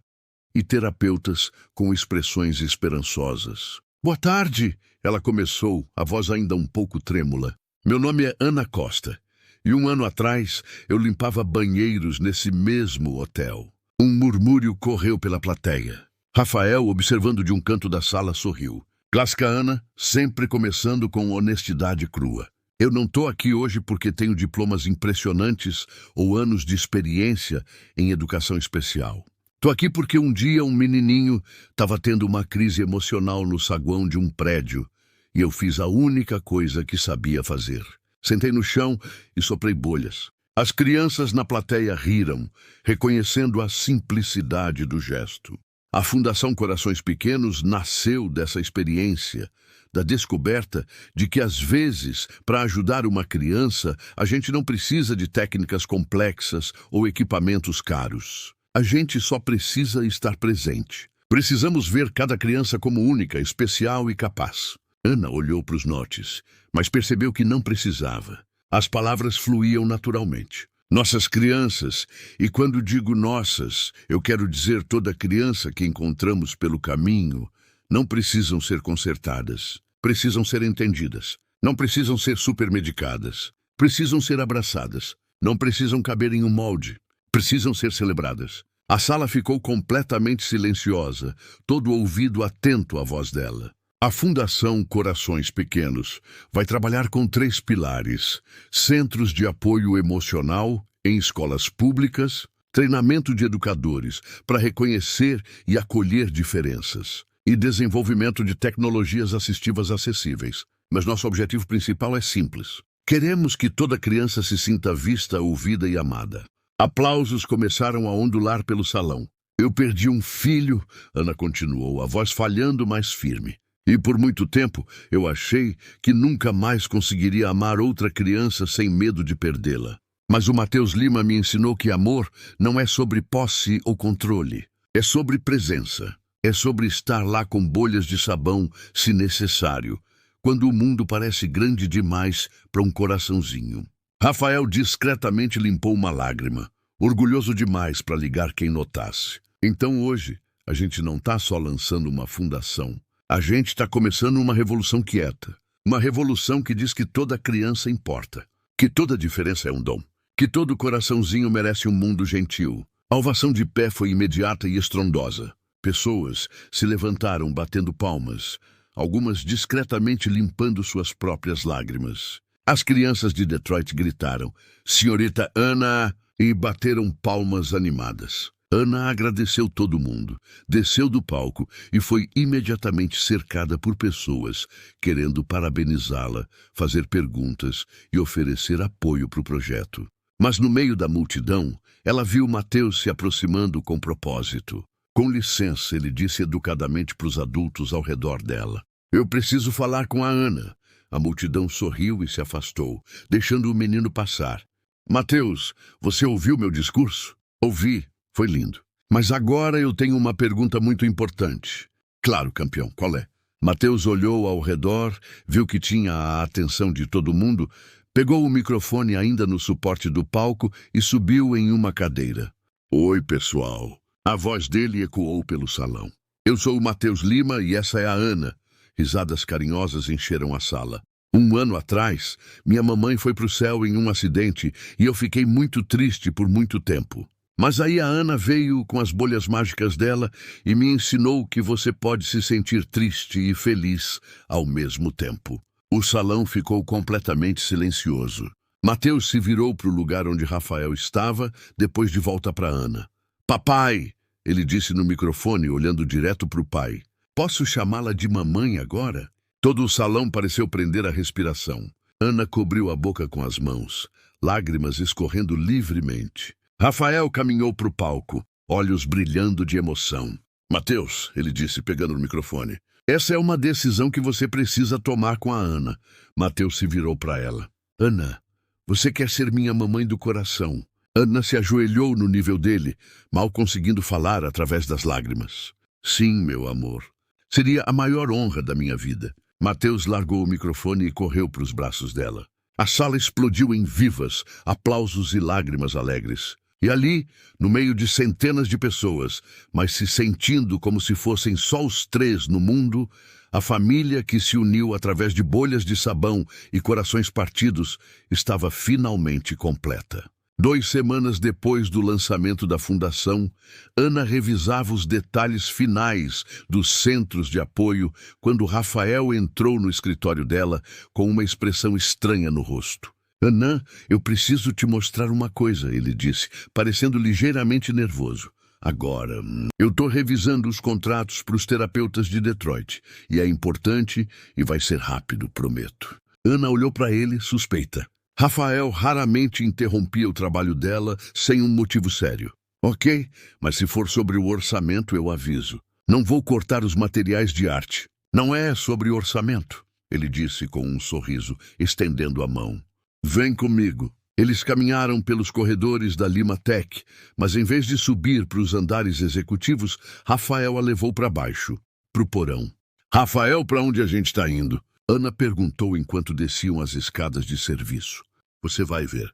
e terapeutas com expressões esperançosas. Boa tarde, ela começou, a voz ainda um pouco trêmula. Meu nome é Ana Costa e 1 ano atrás eu limpava banheiros nesse mesmo hotel. Um murmúrio correu pela plateia. Rafael, observando de um canto da sala, sorriu. Clássica Ana, sempre começando com honestidade crua. Eu não estou aqui hoje porque tenho diplomas impressionantes ou anos de experiência em educação especial. Estou aqui porque um dia um menininho estava tendo uma crise emocional no saguão de um prédio e eu fiz a única coisa que sabia fazer. Sentei no chão e soprei bolhas. As crianças na plateia riram, reconhecendo a simplicidade do gesto. A Fundação Corações Pequenos nasceu dessa experiência, da descoberta de que, às vezes, para ajudar uma criança, a gente não precisa de técnicas complexas ou equipamentos caros. A gente só precisa estar presente. Precisamos ver cada criança como única, especial e capaz. Ana olhou para os notes, mas percebeu que não precisava. As palavras fluíam naturalmente. Nossas crianças, e quando digo nossas, eu quero dizer toda criança que encontramos pelo caminho, não precisam ser consertadas, precisam ser entendidas, não precisam ser supermedicadas, precisam ser abraçadas, não precisam caber em um molde, precisam ser celebradas. A sala ficou completamente silenciosa, todo ouvido atento à voz dela. A Fundação Corações Pequenos vai trabalhar com 3 pilares: centros de apoio emocional em escolas públicas, treinamento de educadores para reconhecer e acolher diferenças e desenvolvimento de tecnologias assistivas acessíveis. Mas nosso objetivo principal é simples. Queremos que toda criança se sinta vista, ouvida e amada. Aplausos começaram a ondular pelo salão. Eu perdi um filho, Ana continuou, a voz falhando mais firme. E por muito tempo eu achei que nunca mais conseguiria amar outra criança sem medo de perdê-la. Mas o Mateus Lima me ensinou que amor não é sobre posse ou controle. É sobre presença. É sobre estar lá com bolhas de sabão, se necessário, quando o mundo parece grande demais para um coraçãozinho. Rafael discretamente limpou uma lágrima, orgulhoso demais para ligar quem notasse. Então hoje, a gente não está só lançando uma fundação. A gente está começando uma revolução quieta. Uma revolução que diz que toda criança importa. Que toda diferença é um dom. Que todo coraçãozinho merece um mundo gentil. A ovação de pé foi imediata e estrondosa. Pessoas se levantaram batendo palmas, algumas discretamente limpando suas próprias lágrimas. As crianças de Detroit gritaram, "Senhorita Ana!" e bateram palmas animadas. Ana agradeceu todo mundo, desceu do palco e foi imediatamente cercada por pessoas querendo parabenizá-la, fazer perguntas e oferecer apoio para o projeto. Mas no meio da multidão, ela viu Mateus se aproximando com propósito. Com licença, ele disse educadamente para os adultos ao redor dela. Eu preciso falar com a Ana. A multidão sorriu e se afastou, deixando o menino passar. Mateus, você ouviu meu discurso? Ouvi, foi lindo. Mas agora eu tenho uma pergunta muito importante. Claro, campeão, qual é? Mateus olhou ao redor, viu que tinha a atenção de todo mundo, pegou o microfone ainda no suporte do palco e subiu em uma cadeira. Oi, pessoal. A voz dele ecoou pelo salão. Eu sou o Mateus Lima e essa é a Ana. Risadas carinhosas encheram a sala. 1 ano atrás, minha mamãe foi para o céu em um acidente e eu fiquei muito triste por muito tempo. Mas aí a Ana veio com as bolhas mágicas dela e me ensinou que você pode se sentir triste e feliz ao mesmo tempo. O salão ficou completamente silencioso. Mateus se virou para o lugar onde Rafael estava, depois de volta para Ana. Papai, ele disse no microfone, olhando direto para o pai. Posso chamá-la de mamãe agora? Todo o salão pareceu prender a respiração. Ana cobriu a boca com as mãos, lágrimas escorrendo livremente. Rafael caminhou para o palco, olhos brilhando de emoção. Mateus, ele disse, pegando o microfone, essa é uma decisão que você precisa tomar com a Ana. Mateus se virou para ela. Ana, você quer ser minha mamãe do coração. Ana se ajoelhou no nível dele, mal conseguindo falar através das lágrimas. Sim, meu amor. Seria a maior honra da minha vida. Mateus largou o microfone e correu para os braços dela. A sala explodiu em vivas, aplausos e lágrimas alegres. E ali, no meio de centenas de pessoas, mas se sentindo como se fossem só os 3 no mundo, a família que se uniu através de bolhas de sabão e corações partidos estava finalmente completa. 2 semanas depois do lançamento da fundação, Ana revisava os detalhes finais dos centros de apoio quando Rafael entrou no escritório dela com uma expressão estranha no rosto. Ana, eu preciso te mostrar uma coisa, ele disse, parecendo ligeiramente nervoso. Agora, eu estou revisando os contratos para os terapeutas de Detroit, e é importante e vai ser rápido, prometo. Ana olhou para ele, suspeita. Rafael raramente interrompia o trabalho dela sem um motivo sério. Ok, mas se for sobre o orçamento, eu aviso. Não vou cortar os materiais de arte. Não é sobre orçamento, ele disse com um sorriso, estendendo a mão. Vem comigo. Eles caminharam pelos corredores da Lima Tech, mas em vez de subir para os andares executivos, Rafael a levou para baixo, para o porão. Rafael, para onde a gente está indo? Ana perguntou enquanto desciam as escadas de serviço. Você vai ver.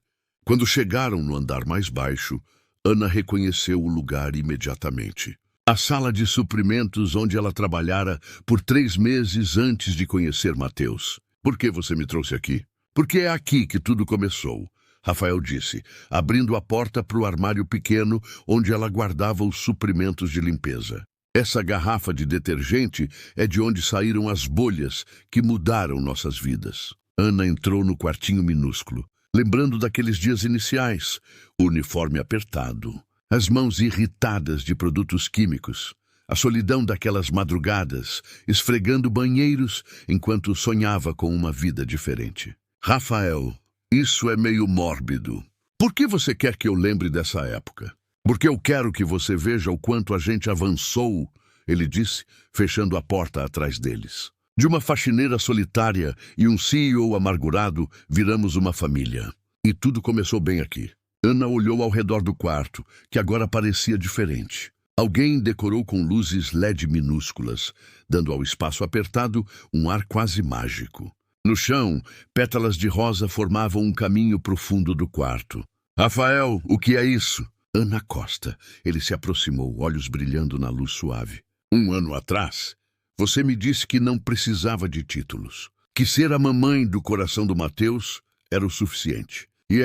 Quando chegaram no andar mais baixo, Ana reconheceu o lugar imediatamente. A sala de suprimentos onde ela trabalhara por 3 meses antes de conhecer Mateus. Por que você me trouxe aqui? Porque é aqui que tudo começou, Rafael disse, abrindo a porta para o armário pequeno onde ela guardava os suprimentos de limpeza. Essa garrafa de detergente é de onde saíram as bolhas que mudaram nossas vidas. Ana entrou no quartinho minúsculo, lembrando daqueles dias iniciais, o uniforme apertado, as mãos irritadas de produtos químicos, a solidão daquelas madrugadas, esfregando banheiros enquanto sonhava com uma vida diferente. Rafael, isso é meio mórbido. Por que você quer que eu lembre dessa época? Porque eu quero que você veja o quanto a gente avançou, ele disse, fechando a porta atrás deles. De uma faxineira solitária e um CEO amargurado, viramos uma família. E tudo começou bem aqui. Ana olhou ao redor do quarto, que agora parecia diferente. Alguém decorou com luzes LED minúsculas, dando ao espaço apertado um ar quase mágico. No chão, pétalas de rosa formavam um caminho para o fundo do quarto. Rafael, o que é isso? Ana Costa. Ele se aproximou, olhos brilhando na luz suave. 1 ano atrás, você me disse que não precisava de títulos. Que ser a mamãe do coração do Mateus era o suficiente. E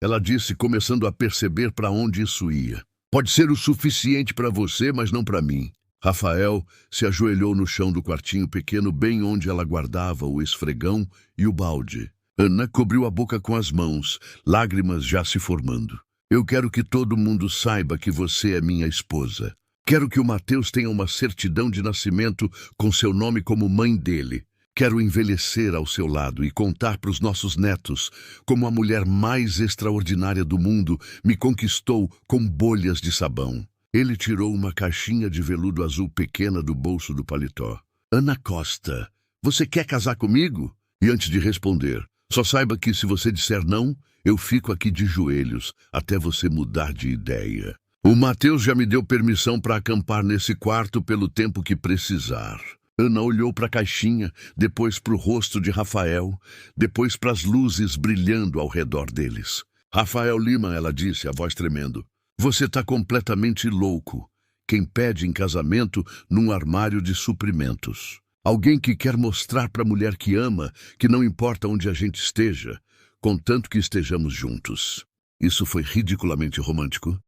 ela disse, começando a perceber para onde isso ia. Pode ser o suficiente para você, mas não para mim. Rafael se ajoelhou no chão do quartinho pequeno, bem onde ela guardava o esfregão e o balde. Ana cobriu a boca com as mãos, lágrimas já se formando. Eu quero que todo mundo saiba que você é minha esposa. Quero que o Mateus tenha uma certidão de nascimento com seu nome como mãe dele. Quero envelhecer ao seu lado e contar para os nossos netos como a mulher mais extraordinária do mundo me conquistou com bolhas de sabão. Ele tirou uma caixinha de veludo azul pequena do bolso do paletó. Ana Costa, você quer casar comigo? E antes de responder, só saiba que se você disser não, eu fico aqui de joelhos até você mudar de ideia. O Mateus já me deu permissão para acampar nesse quarto pelo tempo que precisar. Ana olhou para a caixinha, depois para o rosto de Rafael, depois para as luzes brilhando ao redor deles. Rafael Lima, ela disse, a voz tremendo. Você está completamente louco. Quem pede em casamento num armário de suprimentos. Alguém que quer mostrar para a mulher que ama que não importa onde a gente esteja, contanto que estejamos juntos. Isso foi ridiculamente romântico.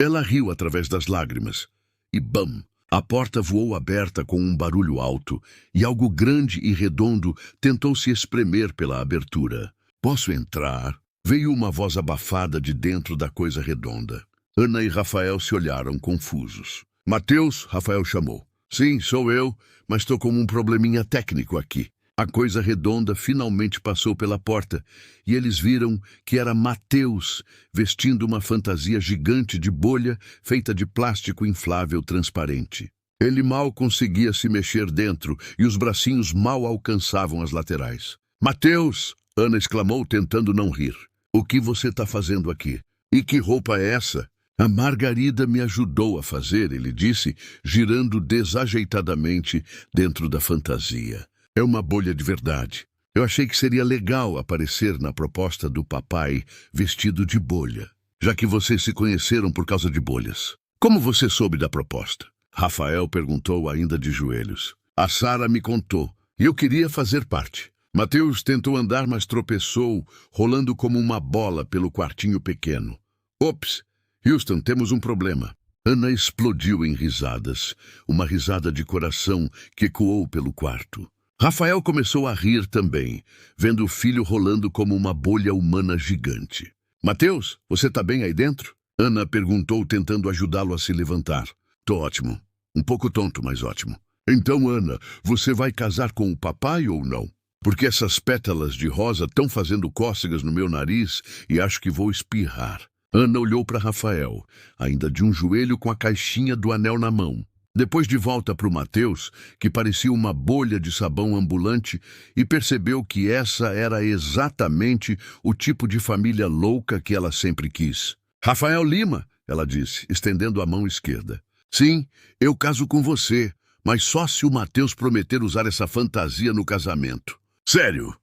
Ela riu através das lágrimas. E bam! A porta voou aberta com um barulho alto, e algo grande e redondo tentou se espremer pela abertura. Posso entrar? Veio uma voz abafada de dentro da coisa redonda. Ana e Rafael se olharam confusos. Mateus, Rafael chamou. Sim, sou eu, mas estou com um probleminha técnico aqui. A coisa redonda finalmente passou pela porta, e eles viram que era Mateus, vestindo uma fantasia gigante de bolha feita de plástico inflável transparente. Ele mal conseguia se mexer dentro, e os bracinhos mal alcançavam as laterais. Mateus! Ana exclamou, tentando não rir. O que você está fazendo aqui? E que roupa é essa? A Margarida me ajudou a fazer, ele disse, girando desajeitadamente dentro da fantasia. É uma bolha de verdade. Eu achei que seria legal aparecer na proposta do papai vestido de bolha, já que vocês se conheceram por causa de bolhas. Como você soube da proposta? Rafael perguntou ainda de joelhos. A Sara me contou, e eu queria fazer parte. Mateus tentou andar, mas tropeçou, rolando como uma bola pelo quartinho pequeno. Ops! Houston, temos um problema. Ana explodiu em risadas, uma risada de coração que ecoou pelo quarto. Rafael começou a rir também, vendo o filho rolando como uma bolha humana gigante. Mateus, você tá bem aí dentro? Ana perguntou, tentando ajudá-lo a se levantar. Tô ótimo. Um pouco tonto, mas ótimo. Então, Ana, você vai casar com o papai ou não? Porque essas pétalas de rosa estão fazendo cócegas no meu nariz e acho que vou espirrar. Ana olhou para Rafael, ainda de um joelho com a caixinha do anel na mão. Depois de volta para o Mateus, que parecia uma bolha de sabão ambulante, e percebeu que essa era exatamente o tipo de família louca que ela sempre quis. Rafael Lima, ela disse, estendendo a mão esquerda. Sim, eu caso com você, mas só se o Mateus prometer usar essa fantasia no casamento. Sério?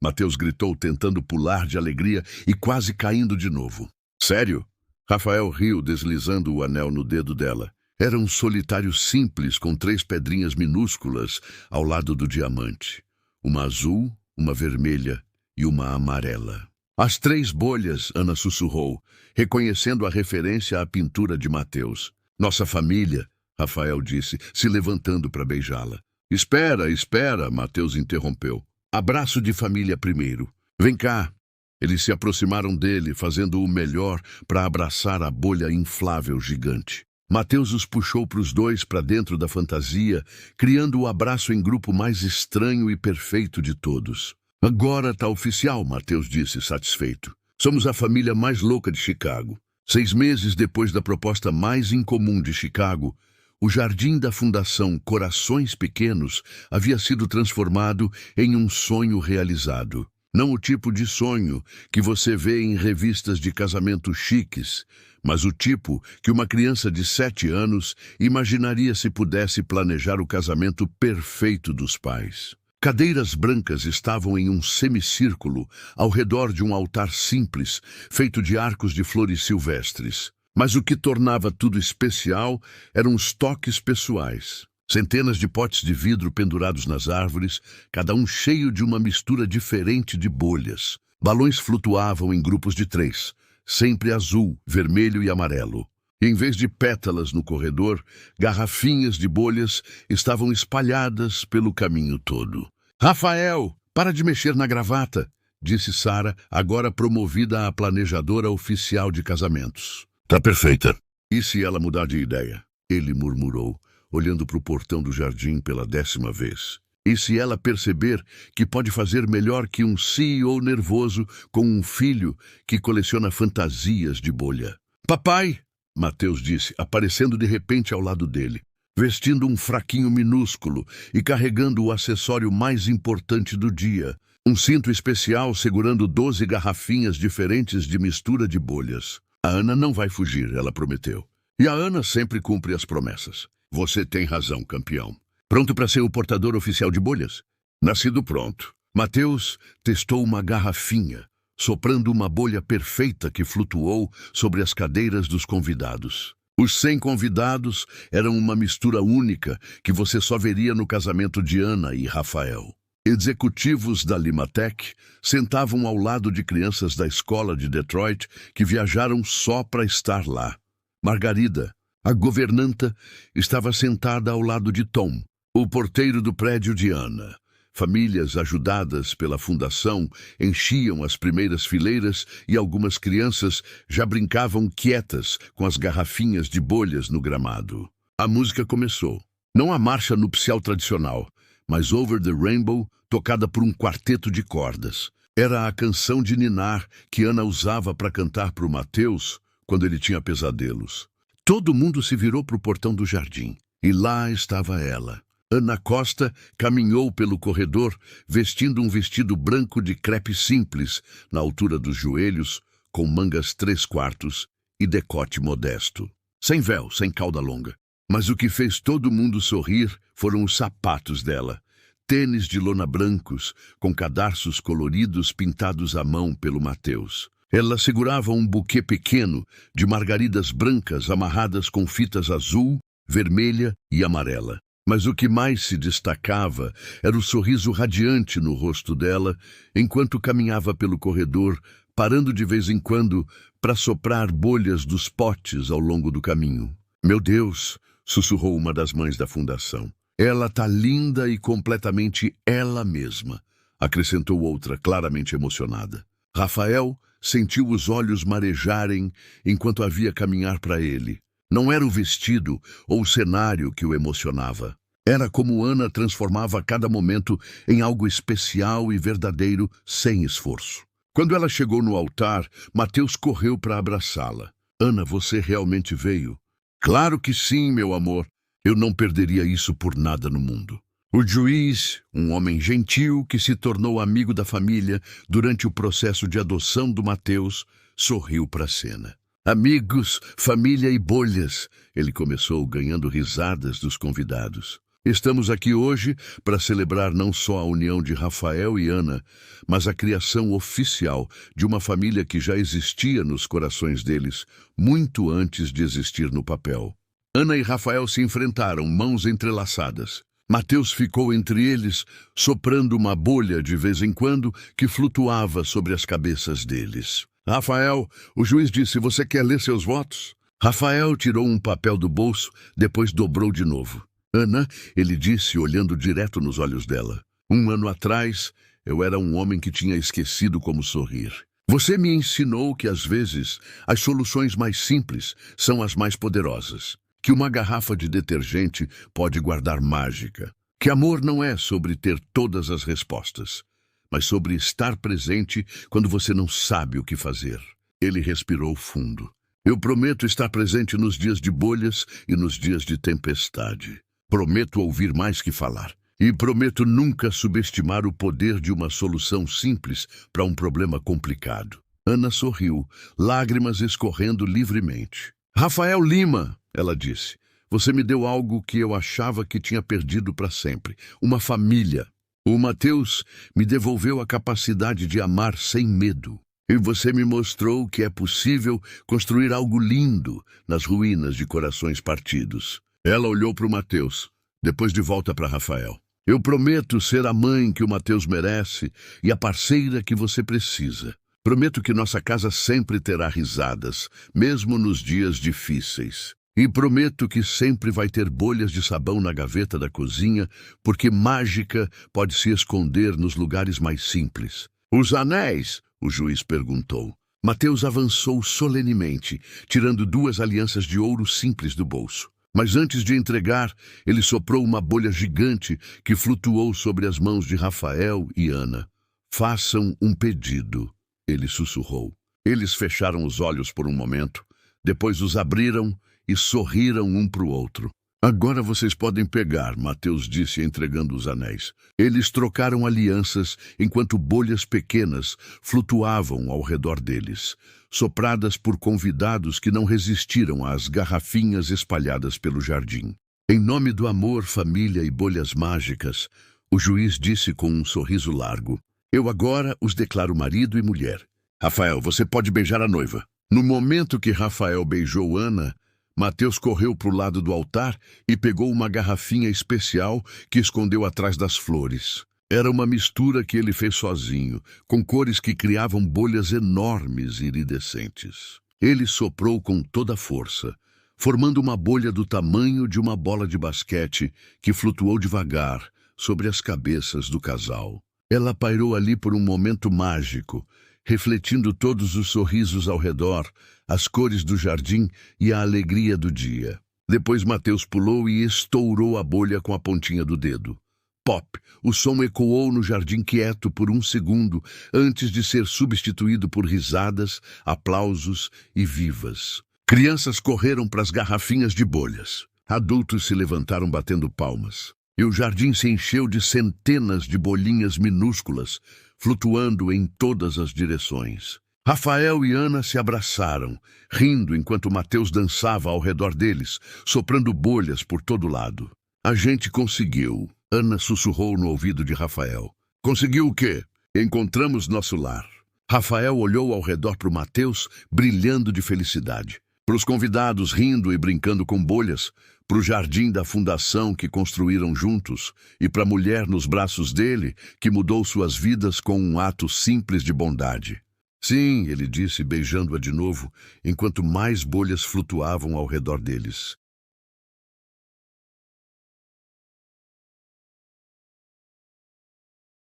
Mateus gritou, tentando pular de alegria e quase caindo de novo. Sério? Rafael riu, deslizando o anel no dedo dela. Era um solitário simples com 3 pedrinhas minúsculas ao lado do diamante. Uma azul, uma vermelha e uma amarela. As 3 bolhas, Ana sussurrou, reconhecendo a referência à pintura de Mateus. Nossa família, Rafael disse, se levantando para beijá-la. Espera, espera, Mateus interrompeu. Abraço de família primeiro. Vem cá. Eles se aproximaram dele, fazendo o melhor para abraçar a bolha inflável gigante. Mateus os puxou para os dois para dentro da fantasia, criando o abraço em grupo mais estranho e perfeito de todos. Agora tá oficial, Mateus disse, satisfeito. Somos a família mais louca de Chicago. 6 meses depois da proposta mais incomum de Chicago, o jardim da Fundação Corações Pequenos havia sido transformado em um sonho realizado. Não o tipo de sonho que você vê em revistas de casamento chiques, mas o tipo que uma criança de 7 anos imaginaria se pudesse planejar o casamento perfeito dos pais. Cadeiras brancas estavam em um semicírculo ao redor de um altar simples, feito de arcos de flores silvestres. Mas o que tornava tudo especial eram os toques pessoais. Centenas de potes de vidro pendurados nas árvores, cada um cheio de uma mistura diferente de bolhas. Balões flutuavam em grupos de 3, sempre azul, vermelho e amarelo. E em vez de pétalas no corredor, garrafinhas de bolhas estavam espalhadas pelo caminho todo. Rafael, para de mexer na gravata, disse Sara, agora promovida a planejadora oficial de casamentos. Tá perfeita. E se ela mudar de ideia? Ele murmurou, olhando para o portão do jardim pela 10ª vez. E se ela perceber que pode fazer melhor que um CEO nervoso com um filho que coleciona fantasias de bolha? Papai, Mateus disse, aparecendo de repente ao lado dele. vestindo um fraquinho minúsculo e carregando o acessório mais importante do dia, um cinto especial segurando 12 garrafinhas diferentes de mistura de bolhas. A Ana não vai fugir, ela prometeu. E a Ana sempre cumpre as promessas. Você tem razão, campeão. Pronto para ser o portador oficial de bolhas? Nascido pronto. Mateus testou uma garrafinha, soprando uma bolha perfeita que flutuou sobre as cadeiras dos convidados. Os 100 convidados eram uma mistura única que você só veria no casamento de Ana e Rafael. Executivos da Limatec sentavam ao lado de crianças da escola de Detroit que viajaram só para estar lá. Margarida, a governanta, estava sentada ao lado de Tom, o porteiro do prédio de Ana. Famílias ajudadas pela fundação enchiam as primeiras fileiras e algumas crianças já brincavam quietas com as garrafinhas de bolhas no gramado. A música começou. Não a marcha nupcial tradicional, mas Over the Rainbow, tocada por um quarteto de cordas. Era a canção de ninar que Ana usava para cantar para o Mateus quando ele tinha pesadelos. Todo mundo se virou para o portão do jardim, e lá estava ela. Ana Costa caminhou pelo corredor, vestindo um vestido branco de crepe simples, na altura dos joelhos, com mangas 3/4 e decote modesto. Sem véu, sem cauda longa. Mas o que fez todo mundo sorrir foram os sapatos dela. Tênis de lona brancos, com cadarços coloridos pintados à mão pelo Mateus. Ela segurava um buquê pequeno de margaridas brancas amarradas com fitas azul, vermelha e amarela. Mas o que mais se destacava era o sorriso radiante no rosto dela, enquanto caminhava pelo corredor, parando de vez em quando para soprar bolhas dos potes ao longo do caminho. "Meu Deus!", sussurrou uma das mães da fundação. "Ela tá linda e completamente ela mesma", acrescentou outra, claramente emocionada. Rafael sentiu os olhos marejarem enquanto a via caminhar para ele. Não era o vestido ou o cenário que o emocionava. Era como Ana transformava cada momento em algo especial e verdadeiro, sem esforço. Quando ela chegou no altar, Mateus correu para abraçá-la. "Ana, você realmente veio?" "Claro que sim, meu amor. Eu não perderia isso por nada no mundo." O juiz, um homem gentil que se tornou amigo da família durante o processo de adoção do Mateus, sorriu para a cena. "Amigos, família e bolhas", ele começou, ganhando risadas dos convidados. "Estamos aqui hoje para celebrar não só a união de Rafael e Ana, mas a criação oficial de uma família que já existia nos corações deles, muito antes de existir no papel." Ana e Rafael se enfrentaram, mãos entrelaçadas. Mateus ficou entre eles, soprando uma bolha de vez em quando que flutuava sobre as cabeças deles. "Rafael", o juiz disse, "você quer ler seus votos?" Rafael tirou um papel do bolso, depois dobrou de novo. "Ana", ele disse, olhando direto nos olhos dela, "1 ano atrás, eu era um homem que tinha esquecido como sorrir. Você me ensinou que, às vezes, as soluções mais simples são as mais poderosas. Que uma garrafa de detergente pode guardar mágica. Que amor não é sobre ter todas as respostas, mas sobre estar presente quando você não sabe o que fazer." Ele respirou fundo. "Eu prometo estar presente nos dias de bolhas e nos dias de tempestade. Prometo ouvir mais que falar. E prometo nunca subestimar o poder de uma solução simples para um problema complicado." Ana sorriu, lágrimas escorrendo livremente. "Rafael Lima", ela disse, "você me deu algo que eu achava que tinha perdido para sempre. Uma família. O Mateus me devolveu a capacidade de amar sem medo. E você me mostrou que é possível construir algo lindo nas ruínas de corações partidos." Ela olhou para o Mateus, depois de volta para Rafael. "Eu prometo ser a mãe que o Mateus merece e a parceira que você precisa. Prometo que nossa casa sempre terá risadas, mesmo nos dias difíceis. E prometo que sempre vai ter bolhas de sabão na gaveta da cozinha, porque mágica pode se esconder nos lugares mais simples." "Os anéis?", o juiz perguntou. Mateus avançou solenemente, tirando 2 alianças de ouro simples do bolso. Mas antes de entregar, ele soprou uma bolha gigante que flutuou sobre as mãos de Rafael e Ana. "Façam um pedido", ele sussurrou. Eles fecharam os olhos por um momento, depois os abriram e sorriram um para o outro. Agora vocês podem pegar, Mateus disse, entregando os anéis. Eles trocaram alianças enquanto bolhas pequenas flutuavam ao redor deles, sopradas por convidados que não resistiram às garrafinhas espalhadas pelo jardim. Em nome do amor, família e bolhas mágicas, o juiz disse com um sorriso largo: eu agora os declaro marido e mulher. Rafael, você pode beijar a noiva. No momento que Rafael beijou Ana, Mateus correu para o lado do altar e pegou uma garrafinha especial que escondeu atrás das flores. Era uma mistura que ele fez sozinho, com cores que criavam bolhas enormes e iridescentes. Ele soprou com toda a força, formando uma bolha do tamanho de uma bola de basquete que flutuou devagar sobre as cabeças do casal. Ela pairou ali por um momento mágico, refletindo todos os sorrisos ao redor, as cores do jardim e a alegria do dia. Depois Mateus pulou e estourou a bolha com a pontinha do dedo. Pop! O som ecoou no jardim quieto por um segundo, antes de ser substituído por risadas, aplausos e vivas. Crianças correram para as garrafinhas de bolhas. Adultos se levantaram batendo palmas. E o jardim se encheu de centenas de bolinhas minúsculas, flutuando em todas as direções. Rafael e Ana se abraçaram, rindo enquanto Mateus dançava ao redor deles, soprando bolhas por todo lado. A gente conseguiu, Ana sussurrou no ouvido de Rafael. Conseguiu o quê? Encontramos nosso lar. Rafael olhou ao redor para o Mateus, brilhando de felicidade. Para os convidados rindo e brincando com bolhas, para o jardim da fundação que construíram juntos e para a mulher nos braços dele, que mudou suas vidas com um ato simples de bondade. Sim, ele disse, beijando-a de novo, enquanto mais bolhas flutuavam ao redor deles.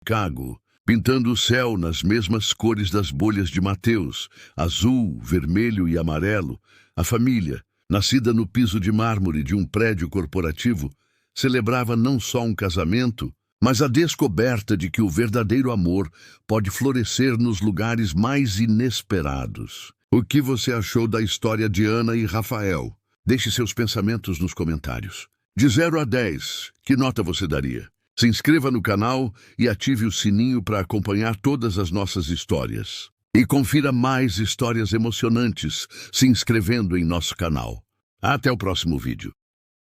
Chicago, pintando o céu nas mesmas cores das bolhas de Mateus, azul, vermelho e amarelo, a família, nascida no piso de mármore de um prédio corporativo, celebrava não só um casamento, mas a descoberta de que o verdadeiro amor pode florescer nos lugares mais inesperados. O que você achou da história de Ana e Rafael? Deixe seus pensamentos nos comentários. De 0 a 10, que nota você daria? Se inscreva no canal e ative o sininho para acompanhar todas as nossas histórias. E confira mais histórias emocionantes se inscrevendo em nosso canal. Até o próximo vídeo.